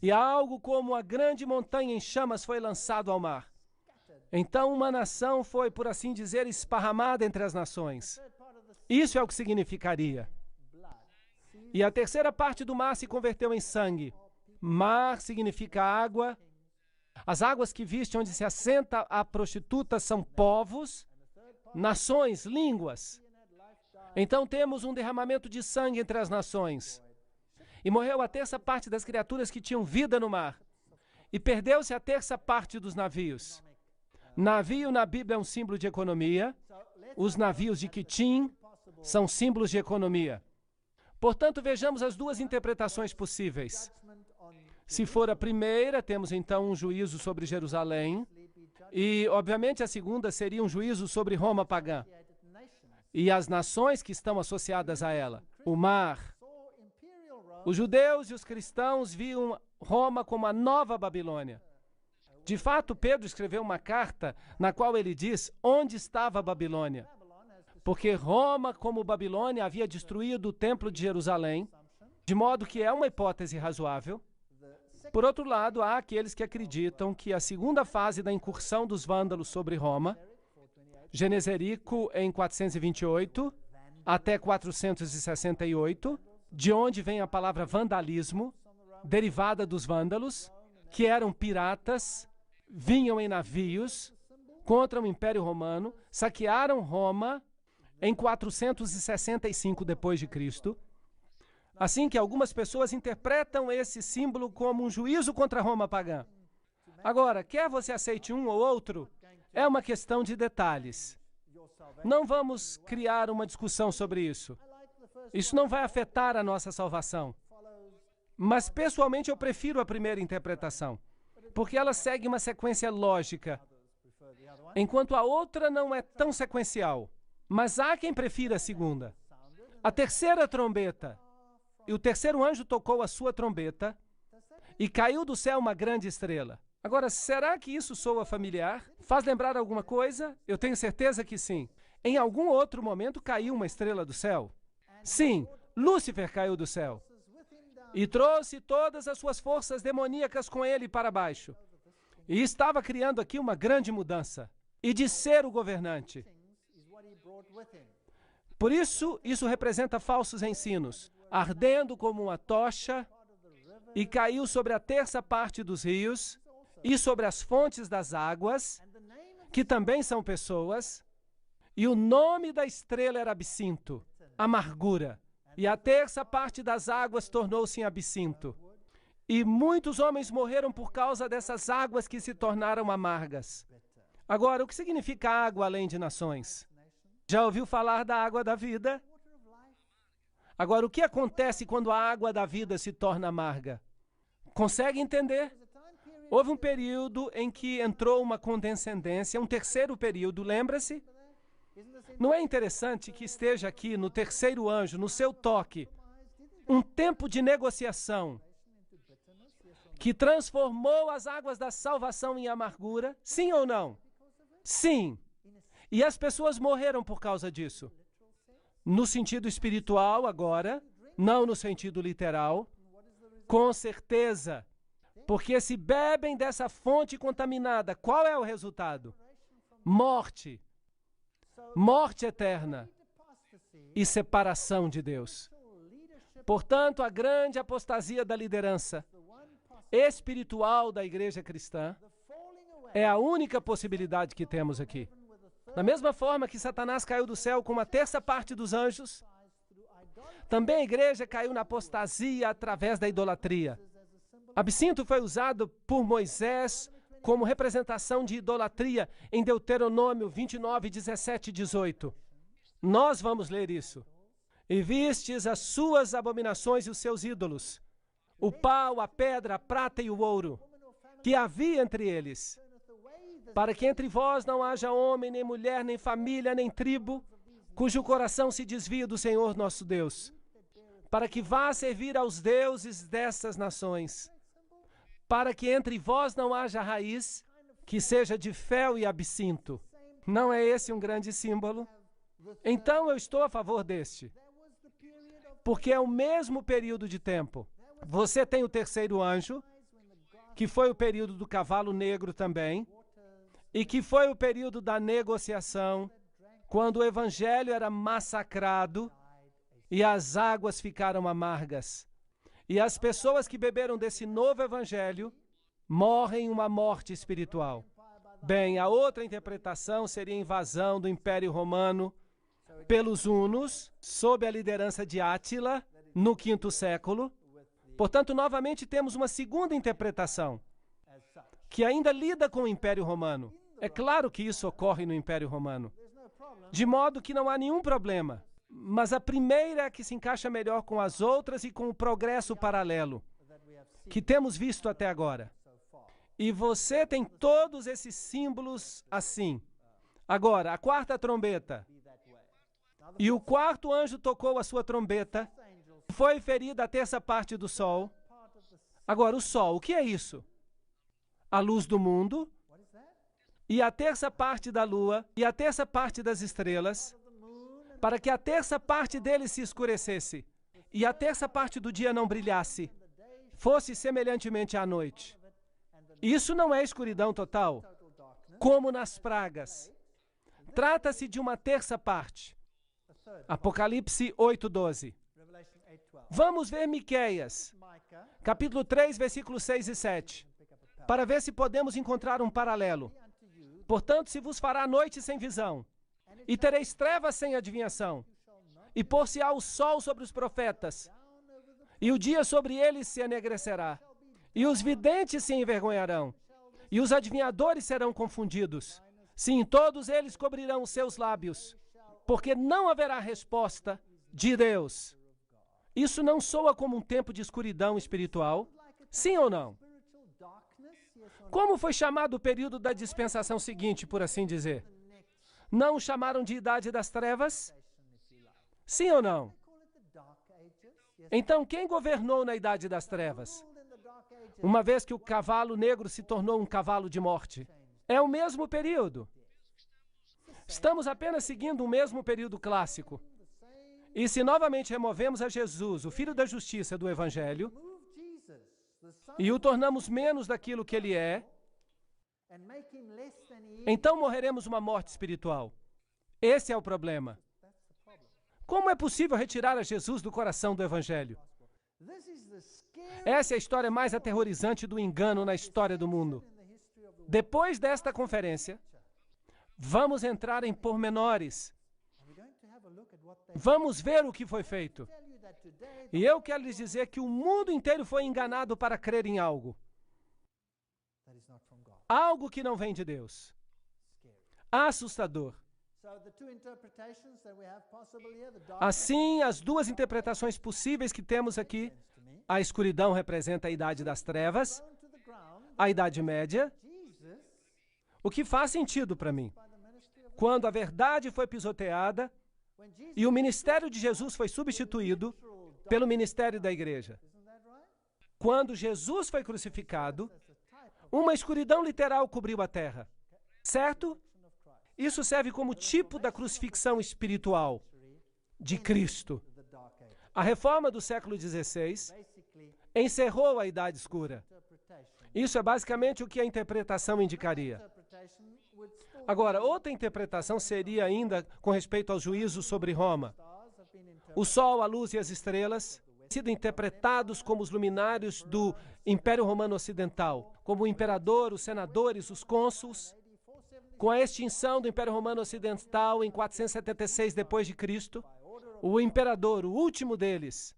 E algo como a grande montanha em chamas foi lançado ao mar. Então uma nação foi, por assim dizer, esparramada entre as nações. Isso é o que significaria. E a terceira parte do mar se converteu em sangue. Mar significa água. As águas que viste onde se assenta a prostituta são povos, nações, línguas. Então temos um derramamento de sangue entre as nações. E morreu a terça parte das criaturas que tinham vida no mar. E perdeu-se a terça parte dos navios. Navio na Bíblia é um símbolo de economia. Os navios de Quitim são símbolos de economia. Portanto, vejamos as duas interpretações possíveis. Se for a primeira, temos então um juízo sobre Jerusalém. E, obviamente, a segunda seria um juízo sobre Roma pagã. E as nações que estão associadas a ela. O mar. Os judeus e os cristãos viam Roma como a nova Babilônia. De fato, Pedro escreveu uma carta na qual ele diz onde estava a Babilônia. Porque Roma, como Babilônia, havia destruído o templo de Jerusalém, de modo que é uma hipótese razoável. Por outro lado, há aqueles que acreditam que a segunda fase da incursão dos vândalos sobre Roma, Geneserico em 428 até 468, de onde vem a palavra vandalismo, derivada dos vândalos, que eram piratas, vinham em navios contra o Império Romano, saquearam Roma em 465 d.C., assim que algumas pessoas interpretam esse símbolo como um juízo contra Roma pagã. Agora, quer você aceite um ou outro, é uma questão de detalhes. Não vamos criar uma discussão sobre isso. Isso não vai afetar a nossa salvação. Mas, pessoalmente, eu prefiro a primeira interpretação, porque ela segue uma sequência lógica, enquanto a outra não é tão sequencial. Mas há quem prefira a segunda. A terceira trombeta, e o terceiro anjo tocou a sua trombeta, e caiu do céu uma grande estrela. Agora, será que isso soa familiar? Faz lembrar alguma coisa? Eu tenho certeza que sim. Em algum outro momento caiu uma estrela do céu? Sim, Lúcifer caiu do céu. E trouxe todas as suas forças demoníacas com ele para baixo. E estava criando aqui uma grande mudança. E de ser o governante. Por isso, isso representa falsos ensinos. Ardendo como uma tocha, e caiu sobre a terça parte dos rios, e sobre as fontes das águas, que também são pessoas. E o nome da estrela era absinto, amargura. E a terça parte das águas tornou-se em absinto. E muitos homens morreram por causa dessas águas que se tornaram amargas. Agora, o que significa água além de nações? Já ouviu falar da água da vida? Agora, o que acontece quando a água da vida se torna amarga? Consegue entender? Houve um período em que entrou uma condescendência, um terceiro período, lembra-se? Não é interessante que esteja aqui no terceiro anjo, no seu toque, um tempo de negociação que transformou as águas da salvação em amargura? Sim ou não? Sim. E as pessoas morreram por causa disso. No sentido espiritual, agora, não no sentido literal. Com certeza. Porque se bebem dessa fonte contaminada, qual é o resultado? Morte. Morte eterna e separação de Deus. Portanto, a grande apostasia da liderança espiritual da igreja cristã é a única possibilidade que temos aqui. Da mesma forma que Satanás caiu do céu com uma terça parte dos anjos, também a igreja caiu na apostasia através da idolatria. Absinto foi usado por Moisés como representação de idolatria em Deuteronômio 29, 17 e 18. Nós vamos ler isso. E vistes as suas abominações e os seus ídolos, o pau, a pedra, a prata e o ouro, que havia entre eles, para que entre vós não haja homem, nem mulher, nem família, nem tribo, cujo coração se desvia do Senhor nosso Deus, para que vá servir aos deuses dessas nações, para que entre vós não haja raiz, que seja de fel e absinto. Não é esse um grande símbolo? Então eu estou a favor deste, porque é o mesmo período de tempo. Você tem o terceiro anjo, que foi o período do cavalo negro também, e que foi o período da negociação, quando o evangelho era massacrado e as águas ficaram amargas. E as pessoas que beberam desse novo evangelho morrem uma morte espiritual. Bem, a outra interpretação seria a invasão do Império Romano pelos hunos, sob a liderança de Átila, no V século. Portanto, novamente temos uma segunda interpretação, que ainda lida com o Império Romano. É claro que isso ocorre no Império Romano, de modo que não há nenhum problema. Mas a primeira é que se encaixa melhor com as outras e com o progresso paralelo que temos visto até agora. E você tem todos esses símbolos assim. Agora, a quarta trombeta. E o quarto anjo tocou a sua trombeta. Foi ferida a terça parte do sol. Agora, o sol, o que é isso? A luz do mundo. E a terça parte da lua. E a terça parte das estrelas. Para que a terça parte dele se escurecesse. E a terça parte do dia não brilhasse. Fosse semelhantemente à noite. Isso não é escuridão total, como nas pragas. Trata-se de uma terça parte. Apocalipse 8:12. Vamos ver Miqueias, capítulo 3, versículos 6 e 7, para ver se podemos encontrar um paralelo. Portanto, se vos fará noite sem visão, e tereis trevas sem adivinhação, e pôr-se-á o sol sobre os profetas, e o dia sobre eles se enegrecerá. E os videntes se envergonharão, e os adivinhadores serão confundidos. Sim, todos eles cobrirão os seus lábios, porque não haverá resposta de Deus. Isso não soa como um tempo de escuridão espiritual? Sim ou não? Como foi chamado o período da dispensação seguinte, por assim dizer? Não o chamaram de Idade das Trevas? Sim ou não? Então, quem governou na Idade das Trevas? Uma vez que o cavalo negro se tornou um cavalo de morte. É o mesmo período. Estamos apenas seguindo o mesmo período clássico. E se novamente removemos a Jesus, o Filho da Justiça do Evangelho, e o tornamos menos daquilo que ele é, então morreremos uma morte espiritual. Esse é o problema. Como é possível retirar a Jesus do coração do Evangelho? Essa é a história mais aterrorizante do engano na história do mundo. Depois desta conferência, vamos entrar em pormenores. Vamos ver o que foi feito. E eu quero lhes dizer que o mundo inteiro foi enganado para crer em algo. Algo que não vem de Deus. Assustador. Assim, as duas interpretações possíveis que temos aqui, a escuridão representa a Idade das Trevas, a Idade Média, o que faz sentido para mim. Quando a verdade foi pisoteada e o ministério de Jesus foi substituído pelo ministério da igreja. Quando Jesus foi crucificado, uma escuridão literal cobriu a terra, certo? Isso serve como tipo da crucifixão espiritual de Cristo. A reforma do século XVI encerrou a Idade Escura. Isso é basicamente o que a interpretação indicaria. Agora, outra interpretação seria ainda com respeito ao juízo sobre Roma. O sol, a luz e as estrelas sido interpretados como os luminários do Império Romano Ocidental, como o imperador, os senadores, os cônsuls. Com a extinção do Império Romano Ocidental em 476 d.C., o imperador, o último deles,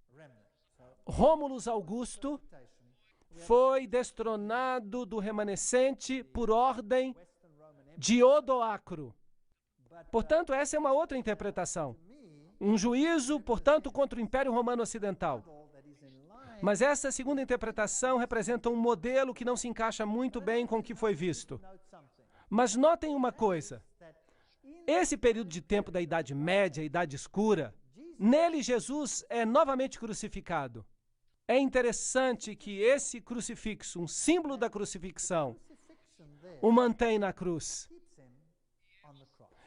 Rômulus Augusto, foi destronado do remanescente por ordem de Odoacro. Portanto, essa é uma outra interpretação. Um juízo, portanto, contra o Império Romano Ocidental. Mas essa segunda interpretação representa um modelo que não se encaixa muito bem com o que foi visto. Mas notem uma coisa. Esse período de tempo da Idade Média, Idade Escura, nele Jesus é novamente crucificado. É interessante que esse crucifixo, um símbolo da crucifixão, o mantém na cruz.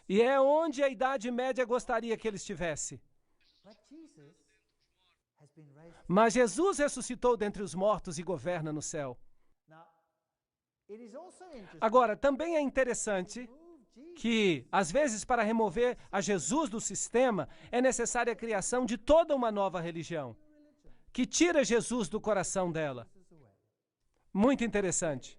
E é onde a Idade Média gostaria que ele estivesse. Mas Jesus ressuscitou dentre os mortos e governa no céu. Agora, também é interessante que, às vezes, para remover a Jesus do sistema, é necessária a criação de toda uma nova religião, que tira Jesus do coração dela. Muito interessante.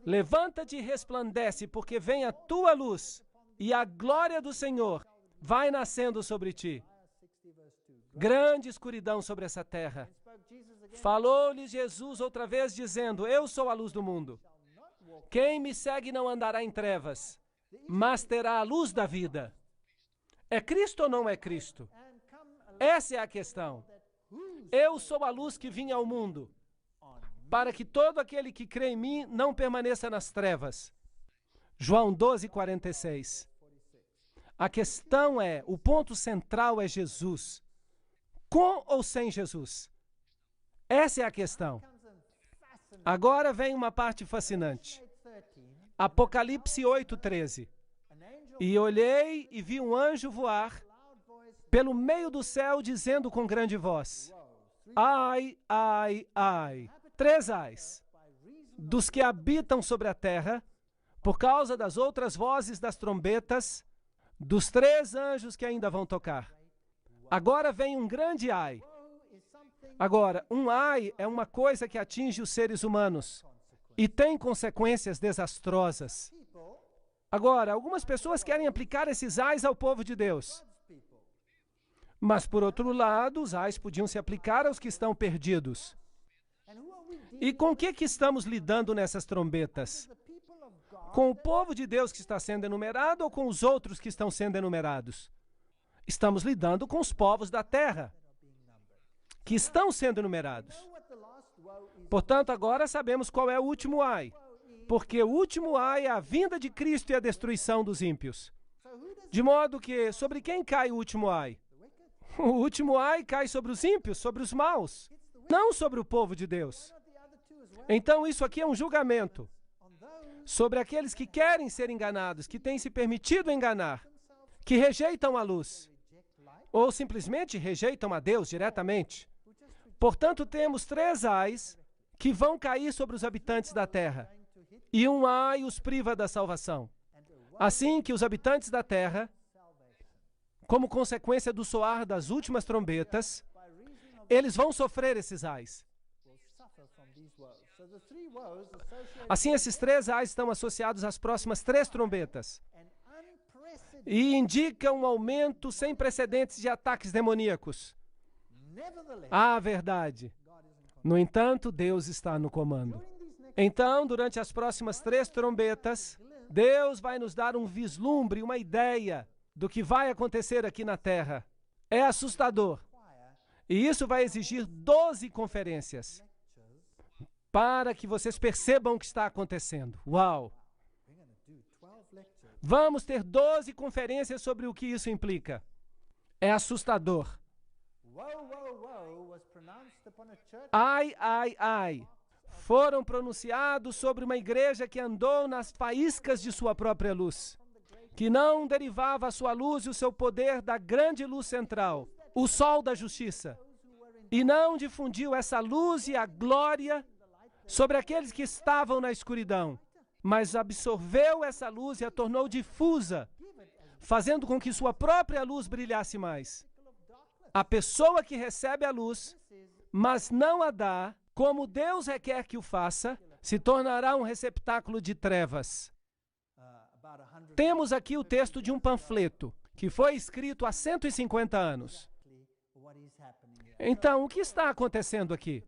Levanta-te e resplandece, porque vem a tua luz, e a glória do Senhor vai nascendo sobre ti. Grande escuridão sobre essa terra. Falou-lhes Jesus outra vez, dizendo: eu sou a luz do mundo. Quem me segue não andará em trevas, mas terá a luz da vida. É Cristo ou não é Cristo? Essa é a questão. Eu sou a luz que vim ao mundo, para que todo aquele que crê em mim não permaneça nas trevas. João 12:46. A questão é, o ponto central é Jesus. Com ou sem Jesus? Essa é a questão. Agora vem uma parte fascinante. Apocalipse 8:13. E olhei e vi um anjo voar pelo meio do céu, dizendo com grande voz: ai, ai, ai. 3 ais. Dos que habitam sobre a terra, por causa das outras vozes das trombetas, dos 3 anjos que ainda vão tocar. Agora vem um grande ai. Agora, um ai é uma coisa que atinge os seres humanos e tem consequências desastrosas. Agora, algumas pessoas querem aplicar esses ais ao povo de Deus. Mas, por outro lado, os ais podiam se aplicar aos que estão perdidos. E com o que estamos lidando nessas trombetas? Com o povo de Deus que está sendo enumerado ou com os outros que estão sendo enumerados? Estamos lidando com os povos da terra, que estão sendo enumerados. Portanto, agora sabemos qual é o último ai, porque o último ai é a vinda de Cristo e a destruição dos ímpios. De modo que, sobre quem cai o último ai? O último ai cai sobre os ímpios, sobre os maus, não sobre o povo de Deus. Então, isso aqui é um julgamento sobre aqueles que querem ser enganados, que têm se permitido enganar, que rejeitam a luz, ou simplesmente rejeitam a Deus diretamente. Portanto, temos 3 ais que vão cair sobre os habitantes da terra, e um ai os priva da salvação. Assim que os habitantes da terra, como consequência do soar das últimas trombetas, eles vão sofrer esses ais. Assim, esses 3 ais estão associados às próximas 3 trombetas e indicam um aumento sem precedentes de ataques demoníacos. A verdade. No entanto, Deus está no comando. Então, durante as próximas 3 trombetas, Deus vai nos dar um vislumbre, uma ideia do que vai acontecer aqui na Terra. É assustador. E isso vai exigir 12 conferências para que vocês percebam o que está acontecendo. Uau! Vamos ter 12 conferências sobre o que isso implica. É assustador. Ai, ai, ai. Foram pronunciados sobre uma igreja que andou nas faíscas de sua própria luz, que não derivava a sua luz e o seu poder da grande luz central, o sol da justiça, e não difundiu essa luz e a glória sobre aqueles que estavam na escuridão, mas absorveu essa luz e a tornou difusa, fazendo com que sua própria luz brilhasse mais. A pessoa que recebe a luz, mas não a dá, como Deus requer que o faça, se tornará um receptáculo de trevas. Temos aqui o texto de um panfleto, que foi escrito há 150 anos. Então, o que está acontecendo aqui?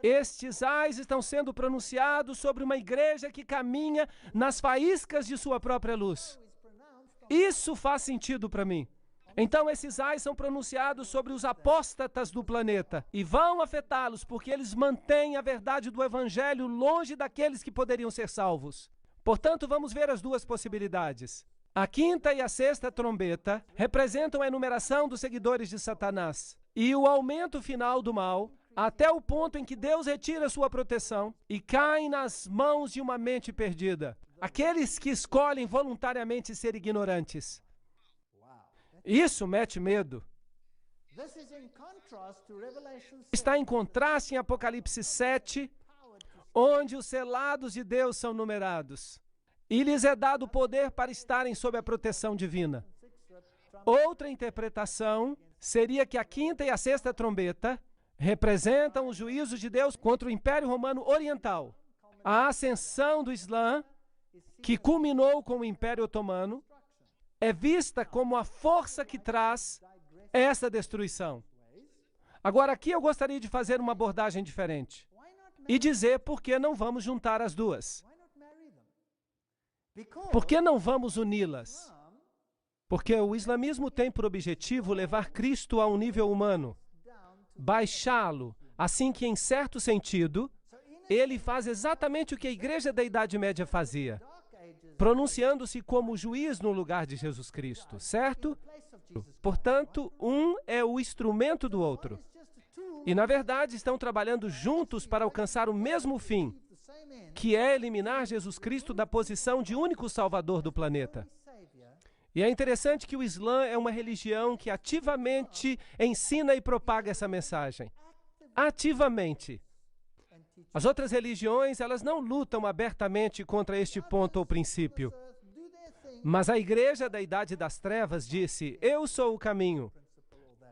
Estes ais estão sendo pronunciados sobre uma igreja que caminha nas faíscas de sua própria luz. Isso faz sentido para mim. Então, esses ais são pronunciados sobre os apóstatas do planeta e vão afetá-los porque eles mantêm a verdade do evangelho longe daqueles que poderiam ser salvos. Portanto, vamos ver as 2 possibilidades. A 5ª e a 6ª trombeta representam a enumeração dos seguidores de Satanás e o aumento final do mal, até o ponto em que Deus retira sua proteção e caem nas mãos de uma mente perdida. Aqueles que escolhem voluntariamente ser ignorantes. Isso mete medo. Está em contraste em Apocalipse 7, onde os selados de Deus são numerados. E lhes é dado poder para estarem sob a proteção divina. Outra interpretação seria que a quinta e a sexta trombeta representam os juízos de Deus contra o Império Romano Oriental. A ascensão do Islã, que culminou com o Império Otomano, é vista como a força que traz essa destruição. Agora, aqui eu gostaria de fazer uma abordagem diferente e dizer por que não vamos juntar as duas. Por que não vamos uni-las? Porque o islamismo tem por objetivo levar Cristo a um nível humano, baixá-lo, assim que, em certo sentido, ele faz exatamente o que a Igreja da Idade Média fazia, pronunciando-se como juiz no lugar de Jesus Cristo, certo? Portanto, um é o instrumento do outro. E, na verdade, estão trabalhando juntos para alcançar o mesmo fim, que é eliminar Jesus Cristo da posição de único salvador do planeta. E é interessante que o Islã é uma religião que ativamente ensina e propaga essa mensagem. Ativamente. As outras religiões, elas não lutam abertamente contra este ponto ou princípio. Mas a Igreja da Idade das Trevas disse: eu sou o caminho,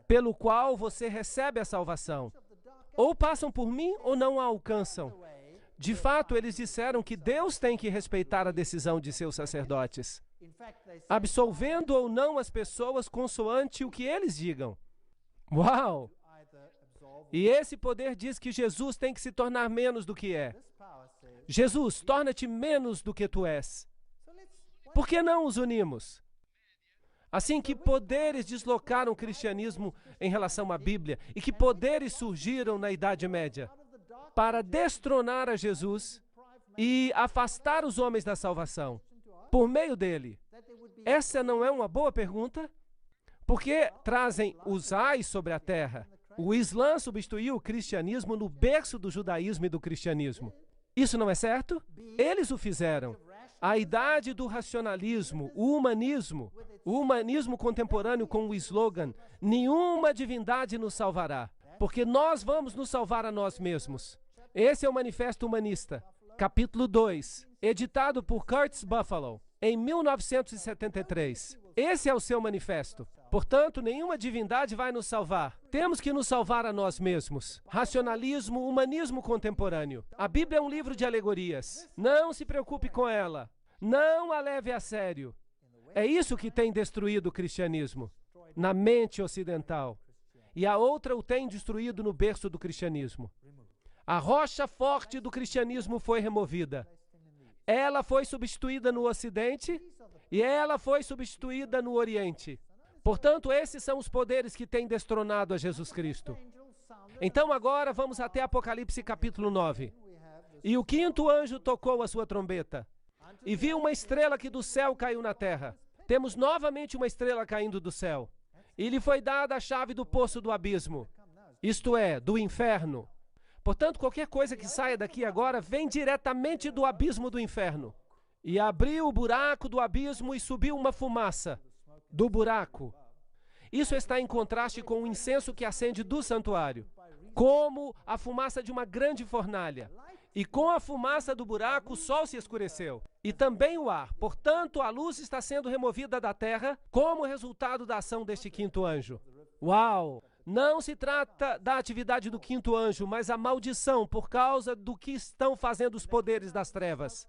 pelo qual você recebe a salvação. Ou passam por mim ou não a alcançam. De fato, eles disseram que Deus tem que respeitar a decisão de seus sacerdotes, absolvendo ou não as pessoas consoante o que eles digam. Uau! E esse poder diz que Jesus tem que se tornar menos do que é. Jesus, torna-te menos do que tu és. Por que não os unimos? Assim, que poderes deslocaram o cristianismo em relação à Bíblia e que poderes surgiram na Idade Média para destronar a Jesus e afastar os homens da salvação por meio dele? Essa não é uma boa pergunta? Porque trazem os ais sobre a terra. O Islã substituiu o cristianismo no berço do judaísmo e do cristianismo. Isso não é certo? Eles o fizeram. A idade do racionalismo, o humanismo contemporâneo com o slogan: nenhuma divindade nos salvará, porque nós vamos nos salvar a nós mesmos. Esse é o Manifesto Humanista, capítulo 2, editado por Curtis Buffalo, em 1973. Esse é o seu manifesto. Portanto, nenhuma divindade vai nos salvar. Temos que nos salvar a nós mesmos. Racionalismo, humanismo contemporâneo. A Bíblia é um livro de alegorias. Não se preocupe com ela. Não a leve a sério. É isso que tem destruído o cristianismo na mente ocidental. E a outra o tem destruído no berço do cristianismo. A rocha forte do cristianismo foi removida. Ela foi substituída no Ocidente e ela foi substituída no Oriente. Portanto, esses são os poderes que têm destronado a Jesus Cristo. Então agora vamos até Apocalipse capítulo 9. E o quinto anjo tocou a sua trombeta, e viu uma estrela que do céu caiu na terra. Temos novamente uma estrela caindo do céu. E lhe foi dada a chave do poço do abismo, isto é, do inferno. Portanto, qualquer coisa que saia daqui agora vem diretamente do abismo do inferno. E abriu o buraco do abismo e subiu uma fumaça do buraco. Isso está em contraste com o incenso que acende do santuário, como a fumaça de uma grande fornalha. E com a fumaça do buraco, o sol se escureceu, e também o ar. Portanto, a luz está sendo removida da terra como resultado da ação deste quinto anjo. Uau! Não se trata da atividade do quinto anjo, mas a maldição por causa do que estão fazendo os poderes das trevas.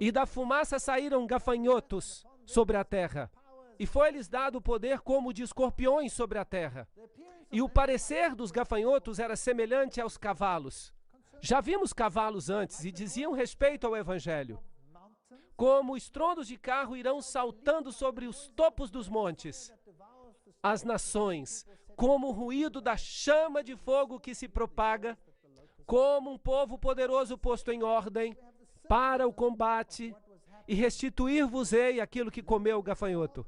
E da fumaça saíram gafanhotos sobre a terra, e foi-lhes dado o poder como de escorpiões sobre a terra. E o parecer dos gafanhotos era semelhante aos cavalos. Já vimos cavalos antes e diziam respeito ao Evangelho. Como estrondos de carro irão saltando sobre os topos dos montes. As nações, como o ruído da chama de fogo que se propaga, como um povo poderoso posto em ordem para o combate, e restituir-vos-ei aquilo que comeu o gafanhoto.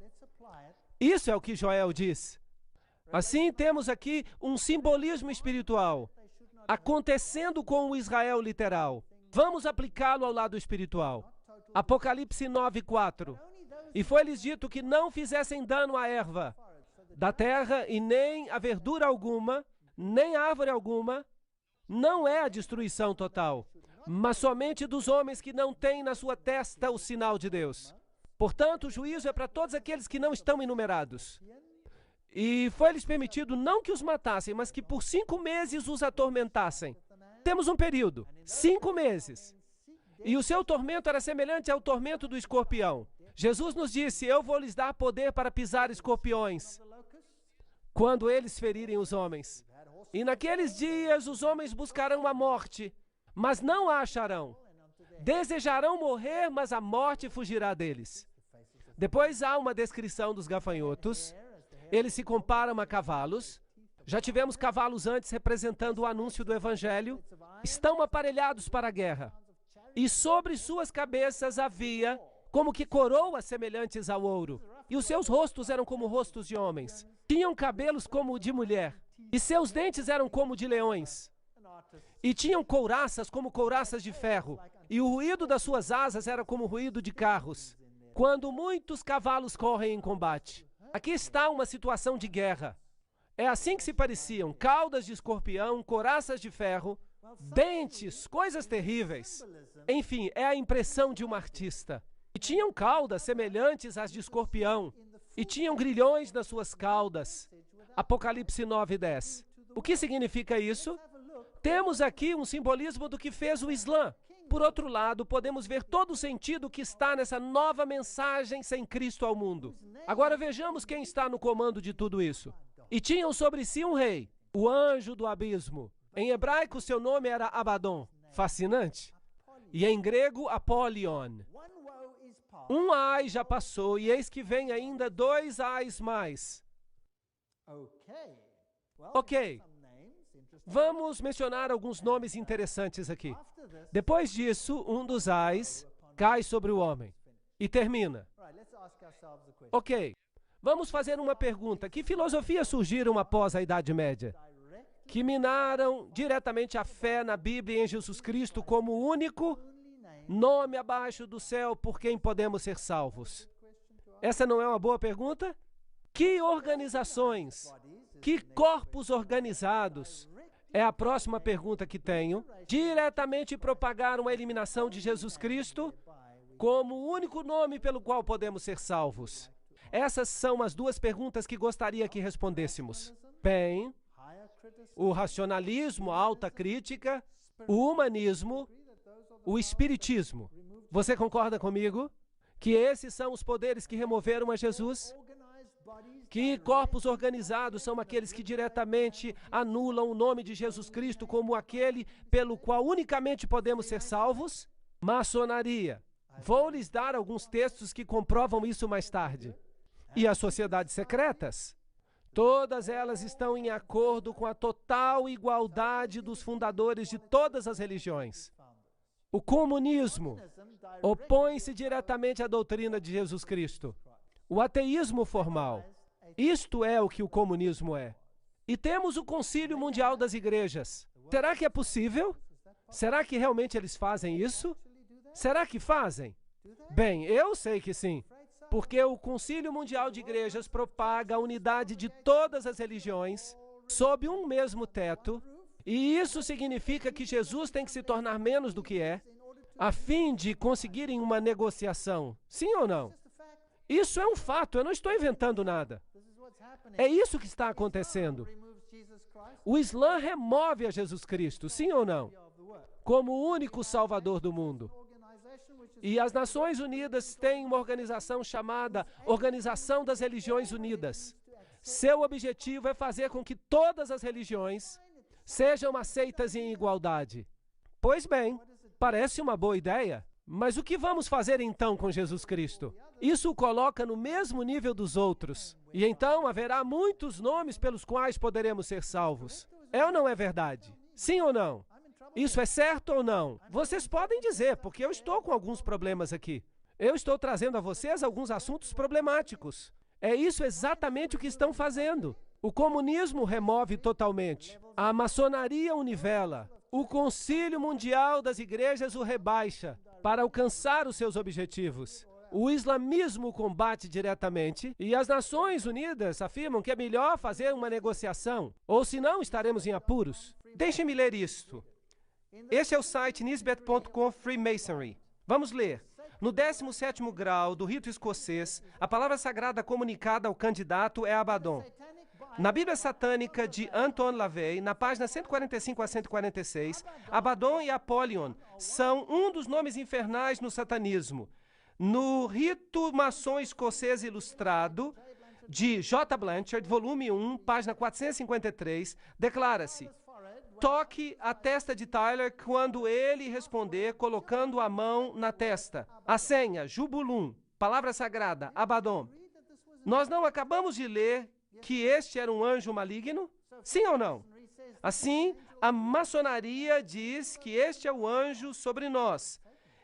Isso é o que Joel diz. Assim, temos aqui um simbolismo espiritual acontecendo com o Israel literal. Vamos aplicá-lo ao lado espiritual. Apocalipse 9:4. E foi-lhes dito que não fizessem dano à erva da terra e nem a verdura alguma, nem árvore alguma, não é a destruição total, mas somente dos homens que não têm na sua testa o sinal de Deus. Portanto, o juízo é para todos aqueles que não estão enumerados. E foi-lhes permitido não que os matassem, mas que por 5 meses os atormentassem. Temos um período, 5 meses. E o seu tormento era semelhante ao tormento do escorpião. Jesus nos disse: eu vou lhes dar poder para pisar escorpiões, quando eles ferirem os homens. E naqueles dias os homens buscarão a morte, mas não a acharão. Desejarão morrer, mas a morte fugirá deles. Depois há uma descrição dos gafanhotos. Eles se comparam a cavalos. Já tivemos cavalos antes representando o anúncio do Evangelho. Estão aparelhados para a guerra. E sobre suas cabeças havia como que coroas semelhantes ao ouro. E os seus rostos eram como rostos de homens. Tinham cabelos como de mulher. E seus dentes eram como de leões. E tinham couraças como couraças de ferro. E o ruído das suas asas era como o ruído de carros, quando muitos cavalos correm em combate. Aqui está uma situação de guerra. É assim que se pareciam: caudas de escorpião, couraças de ferro, dentes, coisas terríveis. Enfim, é a impressão de um artista. E tinham caudas semelhantes às de escorpião, e tinham grilhões nas suas caudas. Apocalipse 9:10. O que significa isso? Temos aqui um simbolismo do que fez o Islã. Por outro lado, podemos ver todo o sentido que está nessa nova mensagem sem Cristo ao mundo. Agora vejamos quem está no comando de tudo isso. E tinham sobre si um rei, o anjo do abismo. Em hebraico, seu nome era Abaddon. Fascinante. E em grego, Apolion. Um ai já passou, e eis que vem ainda 2 ais mais. Ok. Vamos mencionar alguns nomes interessantes aqui. Depois disso, um dos ais cai sobre o homem. E termina. Ok. Vamos fazer uma pergunta. Que filosofias surgiram após a Idade Média? Que minaram diretamente a fé na Bíblia e em Jesus Cristo como o único nome abaixo do céu por quem podemos ser salvos. Essa não é uma boa pergunta? Que organizações, que corpos organizados, é a próxima pergunta que tenho, diretamente propagaram a eliminação de Jesus Cristo como o único nome pelo qual podemos ser salvos? Essas são as 2 perguntas que gostaria que respondêssemos. Bem, o racionalismo, a alta crítica, o humanismo, o espiritismo. Você concorda comigo que esses são os poderes que removeram a Jesus? Que corpos organizados são aqueles que diretamente anulam o nome de Jesus Cristo como aquele pelo qual unicamente podemos ser salvos? Maçonaria. Vou lhes dar alguns textos que comprovam isso mais tarde. E as sociedades secretas? Todas elas estão em acordo com a total igualdade dos fundadores de todas as religiões. O comunismo opõe-se diretamente à doutrina de Jesus Cristo. O ateísmo formal. Isto é o que o comunismo é. E temos o Concílio Mundial das Igrejas. Será que é possível? Será que realmente eles fazem isso? Será que fazem? Bem, eu sei que sim. Porque o Concílio Mundial de Igrejas propaga a unidade de todas as religiões sob um mesmo teto, e isso significa que Jesus tem que se tornar menos do que é, a fim de conseguirem uma negociação. Sim ou não? Isso é um fato, eu não estou inventando nada. É isso que está acontecendo. O Islã remove a Jesus Cristo, sim ou não? Como o único Salvador do mundo. E as Nações Unidas têm uma organização chamada Organização das Religiões Unidas. Seu objetivo é fazer com que todas as religiões sejam aceitas em igualdade. Pois bem, parece uma boa ideia, mas o que vamos fazer então com Jesus Cristo? Isso o coloca no mesmo nível dos outros. E então haverá muitos nomes pelos quais poderemos ser salvos. É ou não é verdade? Sim ou não? Isso é certo ou não? Vocês podem dizer, porque eu estou com alguns problemas aqui. Eu estou trazendo a vocês alguns assuntos problemáticos. É isso exatamente o que estão fazendo. O comunismo remove totalmente. A maçonaria o nivela. O Concílio Mundial das Igrejas o rebaixa para alcançar os seus objetivos. O islamismo combate diretamente e as Nações Unidas afirmam que é melhor fazer uma negociação, ou senão estaremos em apuros. Deixem-me ler isto. Este é o site nisbet.com Freemasonry. Vamos ler. No 17º grau do rito escocês, a palavra sagrada comunicada ao candidato é Abaddon. Na Bíblia Satânica de Anton LaVey, na página 145 a 146, Abaddon e Apollyon são um dos nomes infernais no satanismo. No rito maçom escocês ilustrado de J. Blanchard, volume 1, página 453, declara-se: toque a testa de Tyler quando ele responder colocando a mão na testa. A senha, Jubulum, palavra sagrada, Abaddon. Nós não acabamos de ler que este era um anjo maligno? Sim ou não? Assim, a maçonaria diz que este é o anjo sobre nós.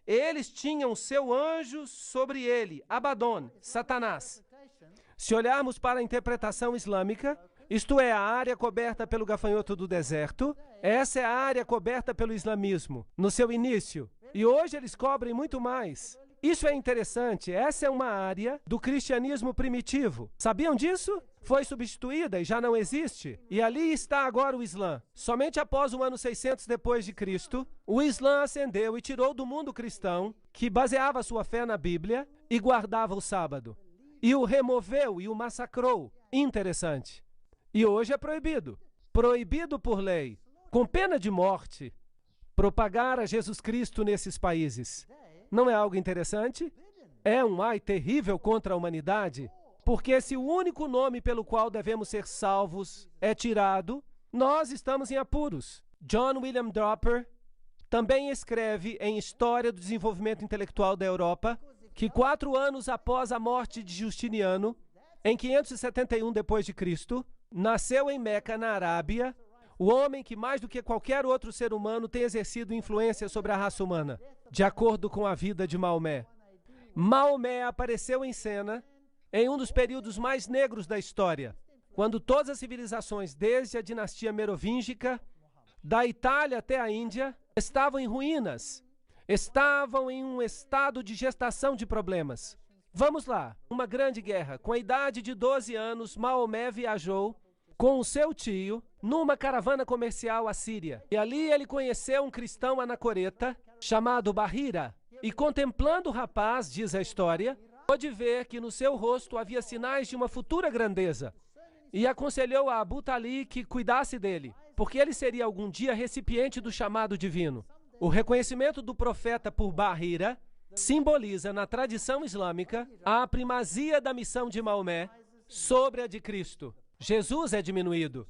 Eles tinham seu anjo sobre ele, Abaddon, Satanás. Se olharmos para a interpretação islâmica, isto é, a área coberta pelo gafanhoto do deserto, essa é a área coberta pelo islamismo, no seu início. E hoje eles cobrem muito mais. Isso é interessante, essa é uma área do cristianismo primitivo. Sabiam disso? Foi substituída e já não existe. E ali está agora o Islã. Somente após o ano 600 depois de Cristo, o Islã ascendeu e tirou do mundo cristão, que baseava sua fé na Bíblia e guardava o sábado. E o removeu e o massacrou. Interessante. E hoje é proibido. Proibido por lei, com pena de morte, propagar a Jesus Cristo nesses países. Não é algo interessante? É um ai terrível contra a humanidade, porque se o único nome pelo qual devemos ser salvos é tirado, nós estamos em apuros. John William Dropper também escreve em História do Desenvolvimento Intelectual da Europa que 4 anos após a morte de Justiniano, em 571 d.C., nasceu em Meca, na Arábia, o homem que mais do que qualquer outro ser humano tem exercido influência sobre a raça humana, de acordo com a vida de Maomé. Maomé apareceu em cena em um dos períodos mais negros da história, quando todas as civilizações, desde a dinastia merovíngica, da Itália até a Índia, estavam em ruínas, estavam em um estado de gestação de problemas. Vamos lá, uma grande guerra. Com a idade de 12 anos, Maomé viajou com o seu tio numa caravana comercial à Síria. E ali ele conheceu um cristão anacoreta chamado Bahira. E contemplando o rapaz, diz a história, pôde ver que no seu rosto havia sinais de uma futura grandeza. E aconselhou a Abu Talib que cuidasse dele, porque ele seria algum dia recipiente do chamado divino. O reconhecimento do profeta por Bahira simboliza, na tradição islâmica, a primazia da missão de Maomé sobre a de Cristo. Jesus é diminuído.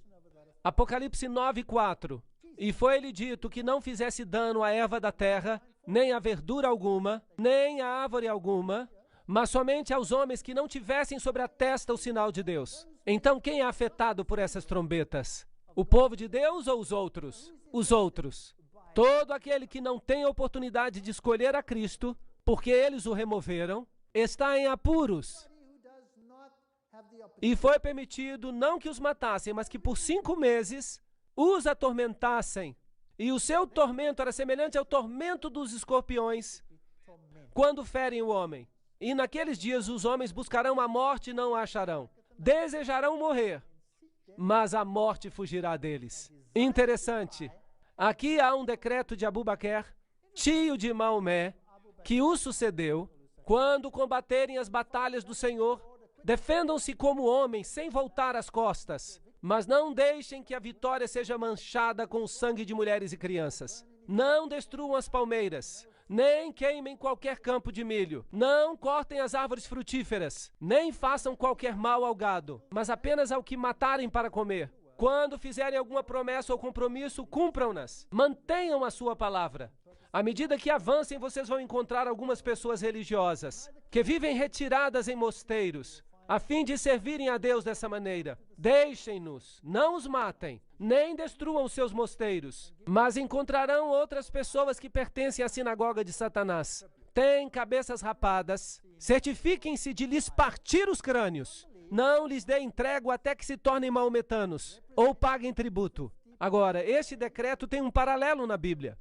Apocalipse 9:4. E foi-lhe dito que não fizesse dano à erva da terra, nem a verdura alguma, nem a árvore alguma, mas somente aos homens que não tivessem sobre a testa o sinal de Deus. Então quem é afetado por essas trombetas? O povo de Deus ou os outros? Os outros. Todo aquele que não tem a oportunidade de escolher a Cristo, porque eles o removeram, está em apuros. E foi permitido não que os matassem, mas que por 5 meses os atormentassem. E o seu tormento era semelhante ao tormento dos escorpiões quando ferem o homem. E naqueles dias os homens buscarão a morte e não a acharão. Desejarão morrer, mas a morte fugirá deles. Interessante. Aqui há um decreto de Abu Bakr, tio de Maomé, que o sucedeu. Quando combaterem as batalhas do Senhor, defendam-se como homens, sem voltar as costas, mas não deixem que a vitória seja manchada com o sangue de mulheres e crianças. Não destruam as palmeiras, nem queimem qualquer campo de milho. Não cortem as árvores frutíferas, nem façam qualquer mal ao gado, mas apenas ao que matarem para comer. Quando fizerem alguma promessa ou compromisso, cumpram-nas. Mantenham a sua palavra. À medida que avancem, vocês vão encontrar algumas pessoas religiosas que vivem retiradas em mosteiros, a fim de servirem a Deus dessa maneira. Deixem-nos, não os matem, nem destruam seus mosteiros, mas encontrarão outras pessoas que pertencem à sinagoga de Satanás. Têm cabeças rapadas, certifiquem-se de lhes partir os crânios. Não lhes deem trégua até que se tornem maometanos, ou paguem tributo. Agora, este decreto tem um paralelo na Bíblia.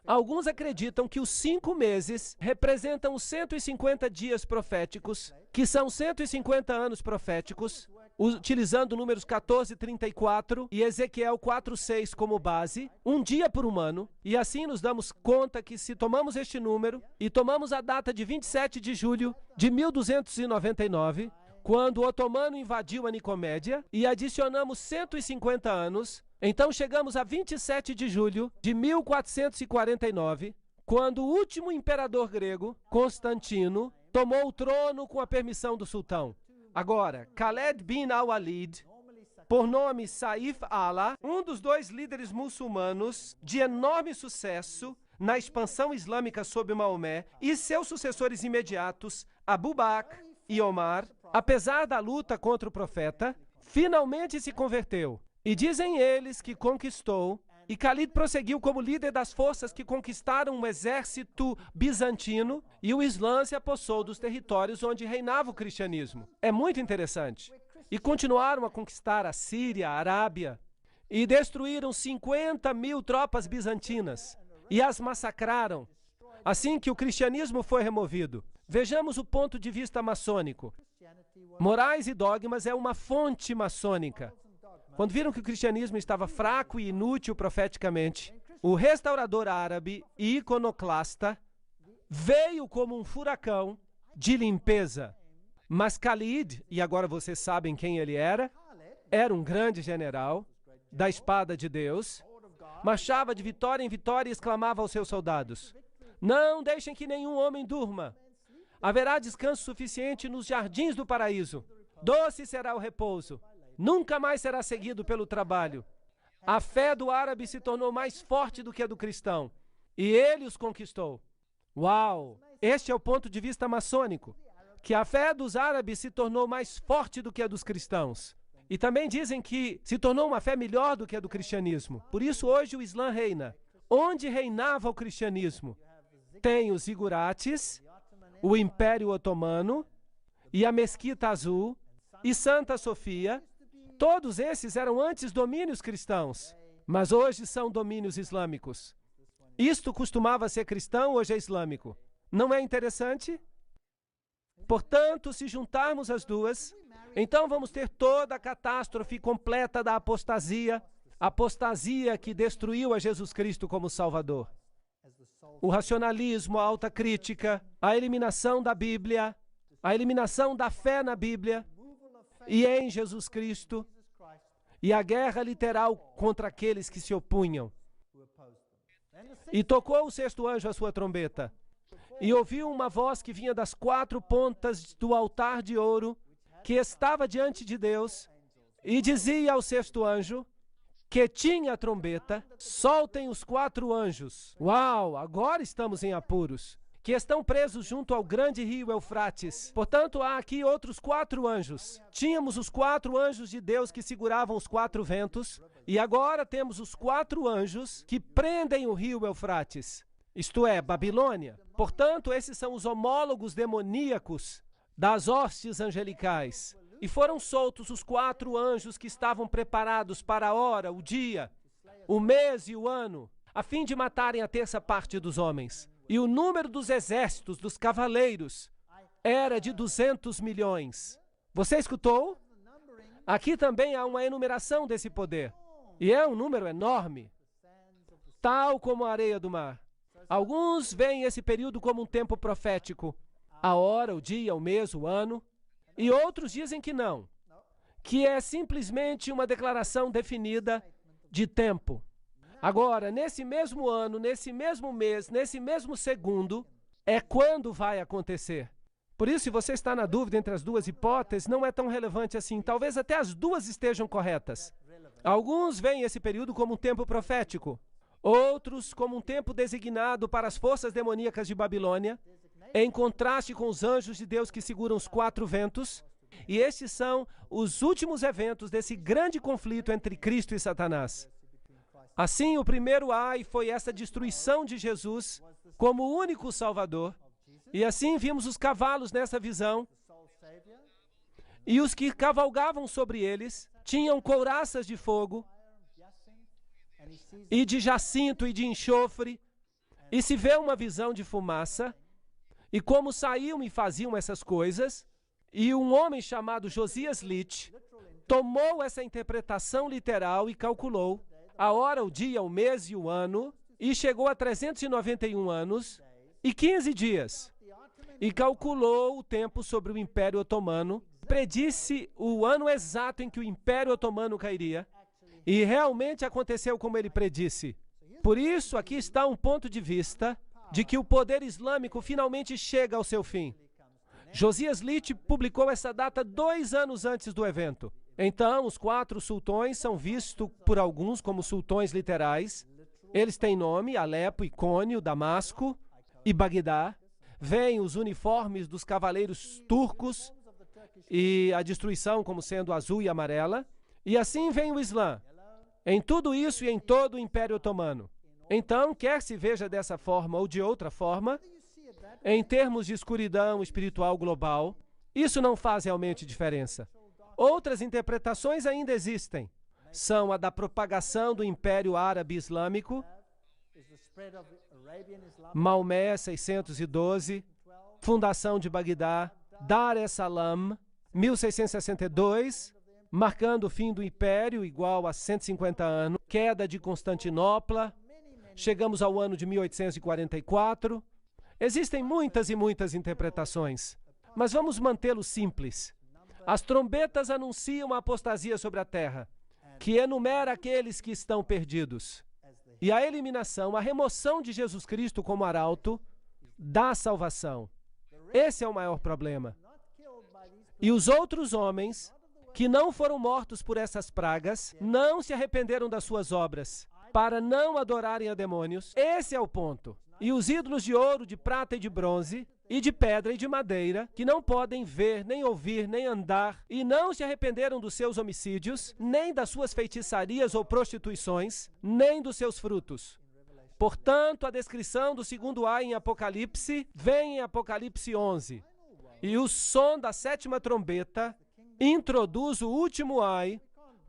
Alguns acreditam que os 5 meses representam os 150 dias proféticos, que são 150 anos proféticos, utilizando números 14:34 e Ezequiel 4:6 como base, um dia por um ano, e assim nos damos conta que se tomamos este número e tomamos a data de 27 de julho de 1299, quando o otomano invadiu a Nicomédia, e adicionamos 150 anos, então chegamos a 27 de julho de 1449, quando o último imperador grego, Constantino, tomou o trono com a permissão do sultão. Agora, Khaled bin al-Walid, por nome Saif Allah, um dos 2 líderes muçulmanos de enorme sucesso na expansão islâmica sob Maomé, e seus sucessores imediatos, Abu Bakr e Omar, apesar da luta contra o profeta, finalmente se converteu. E dizem eles que conquistou, e Khalid prosseguiu como líder das forças que conquistaram o exército bizantino, e o Islã se apossou dos territórios onde reinava o cristianismo. É muito interessante. E continuaram a conquistar a Síria, a Arábia, e destruíram 50.000 tropas bizantinas, e as massacraram, assim que o cristianismo foi removido. Vejamos o ponto de vista maçônico. Morais e Dogmas é uma fonte maçônica. Quando viram que o cristianismo estava fraco e inútil profeticamente, o restaurador árabe e iconoclasta veio como um furacão de limpeza. Mas Khalid, e agora vocês sabem quem ele era um grande general da espada de Deus, marchava de vitória em vitória e exclamava aos seus soldados: não deixem que nenhum homem durma. Haverá descanso suficiente nos jardins do paraíso. Doce será o repouso. Nunca mais será seguido pelo trabalho. A fé do árabe se tornou mais forte do que a do cristão, e ele os conquistou. Uau! Este é o ponto de vista maçônico, que a fé dos árabes se tornou mais forte do que a dos cristãos. E também dizem que se tornou uma fé melhor do que a do cristianismo. Por isso hoje o Islã reina. Onde reinava o cristianismo? Tem os zigurates, o Império Otomano, e a Mesquita Azul, e Santa Sofia. Todos esses eram antes domínios cristãos, mas hoje são domínios islâmicos. Isto costumava ser cristão, hoje é islâmico. Não é interessante? Portanto, se juntarmos as duas, então vamos ter toda a catástrofe completa da apostasia, apostasia que destruiu a Jesus Cristo como Salvador. O racionalismo, a alta crítica, a eliminação da Bíblia, a eliminação da fé na Bíblia e em Jesus Cristo, e a guerra literal contra aqueles que se opunham. E tocou o 6º anjo a sua trombeta, e ouviu uma voz que vinha das 4 pontas do altar de ouro, que estava diante de Deus, e dizia ao 6º anjo, que tinha a trombeta: soltem os 4 anjos. Uau, agora estamos em apuros. Que estão presos junto ao grande rio Eufrates. Portanto, há aqui outros 4 anjos. Tínhamos os 4 anjos de Deus que seguravam os 4 ventos, e agora temos os 4 anjos que prendem o rio Eufrates, isto é, Babilônia. Portanto, esses são os homólogos demoníacos das hostes angelicais. E foram soltos os 4 anjos que estavam preparados para a hora, o dia, o mês e o ano, a fim de matarem a 1/3 parte dos homens. E o número dos exércitos, dos cavaleiros, era de 200 milhões. Você escutou? Aqui também há uma enumeração desse poder. E é um número enorme, tal como a areia do mar. Alguns veem esse período como um tempo profético, a hora, o dia, o mês, o ano. E outros dizem que não, que é simplesmente uma declaração definida de tempo. Agora, nesse mesmo ano, nesse mesmo mês, nesse mesmo segundo, é quando vai acontecer. Por isso, se você está na dúvida entre as duas hipóteses, não é tão relevante assim. Talvez até as duas estejam corretas. Alguns veem esse período como um tempo profético, outros como um tempo designado para as forças demoníacas de Babilônia, em contraste com os anjos de Deus que seguram os 4 ventos. E estes são os últimos eventos desse grande conflito entre Cristo e Satanás. Assim, o primeiro ai foi essa destruição de Jesus como único Salvador. E assim vimos os cavalos nessa visão. E os que cavalgavam sobre eles tinham couraças de fogo, e de jacinto e de enxofre, e se vê uma visão de fumaça, e como saíam e faziam essas coisas, e um homem chamado Josias Litch tomou essa interpretação literal e calculou a hora, o dia, o mês e o ano, e chegou a 391 anos e 15 dias, e calculou o tempo sobre o Império Otomano, predisse o ano exato em que o Império Otomano cairia, e realmente aconteceu como ele predisse. Por isso, aqui está um ponto de vista de que o poder islâmico finalmente chega ao seu fim. Josias Litch publicou essa data 2 anos antes do evento. Então, os 4 sultões são vistos por alguns como sultões literais. Eles têm nome: Alepo, Icônio, Damasco e Bagdá. Vêm os uniformes dos cavaleiros turcos e a destruição como sendo azul e amarela. E assim vem o Islã, em tudo isso e em todo o Império Otomano. Então, quer se veja dessa forma ou de outra forma, em termos de escuridão espiritual global, isso não faz realmente diferença. Outras interpretações ainda existem. São a da propagação do Império Árabe Islâmico, Maomé, 612, fundação de Bagdá, Dar es-Salam, 1662, marcando o fim do Império, igual a 150 anos, queda de Constantinopla, chegamos ao ano de 1844. Existem muitas e muitas interpretações, mas vamos mantê-lo simples. As trombetas anunciam a apostasia sobre a terra, que enumera aqueles que estão perdidos. E a eliminação, a remoção de Jesus Cristo como arauto, dá salvação. Esse é o maior problema. E os outros homens, que não foram mortos por essas pragas, não se arrependeram das suas obras, para não adorarem a demônios. Esse é o ponto. E os ídolos de ouro, de prata e de bronze, e de pedra e de madeira, que não podem ver, nem ouvir, nem andar, e não se arrependeram dos seus homicídios, nem das suas feitiçarias ou prostituições, nem dos seus frutos. Portanto, a descrição do segundo ai em Apocalipse vem em Apocalipse 11. E o som da 7ª trombeta introduz o último ai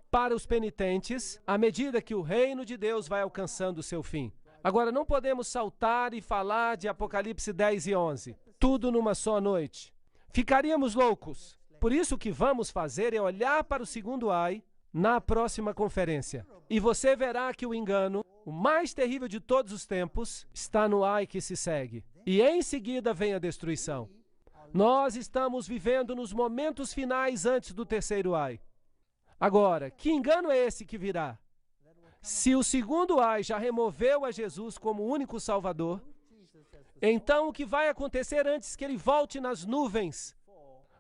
para os penitentes, à medida que o reino de Deus vai alcançando o seu fim. Agora, não podemos saltar e falar de Apocalipse 10 e 11, tudo numa só noite. Ficaríamos loucos. Por isso, o que vamos fazer é olhar para o segundo ai na próxima conferência. E você verá que o engano, o mais terrível de todos os tempos, está no ai que se segue. E em seguida vem a destruição. Nós estamos vivendo nos momentos finais antes do terceiro ai. Agora, que engano é esse que virá? Se o segundo ai já removeu a Jesus como único Salvador, então o que vai acontecer antes que ele volte nas nuvens,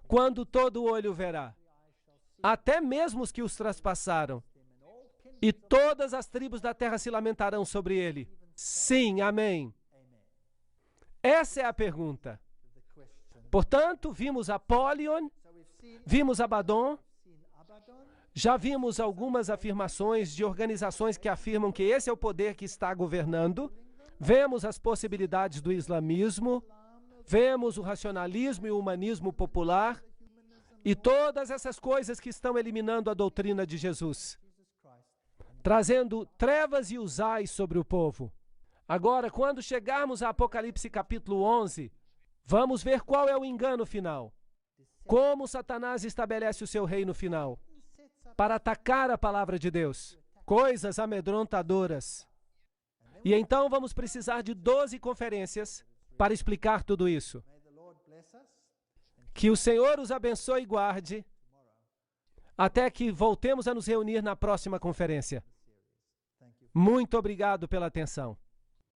quando todo olho verá? Até mesmo os que os traspassaram. E todas as tribos da terra se lamentarão sobre ele. Sim, amém. Essa é a pergunta. Portanto, vimos Apollyon, vimos Abaddon, já vimos algumas afirmações de organizações que afirmam que esse é o poder que está governando. Vemos as possibilidades do islamismo, vemos o racionalismo e o humanismo popular e todas essas coisas que estão eliminando a doutrina de Jesus, trazendo trevas e usais sobre o povo. Agora, quando chegarmos a Apocalipse capítulo 11, vamos ver qual é o engano final. Como Satanás estabelece o seu reino final para atacar a palavra de Deus. Coisas amedrontadoras. E então vamos precisar de 12 conferências para explicar tudo isso. Que o Senhor os abençoe e guarde até que voltemos a nos reunir na próxima conferência. Muito obrigado pela atenção.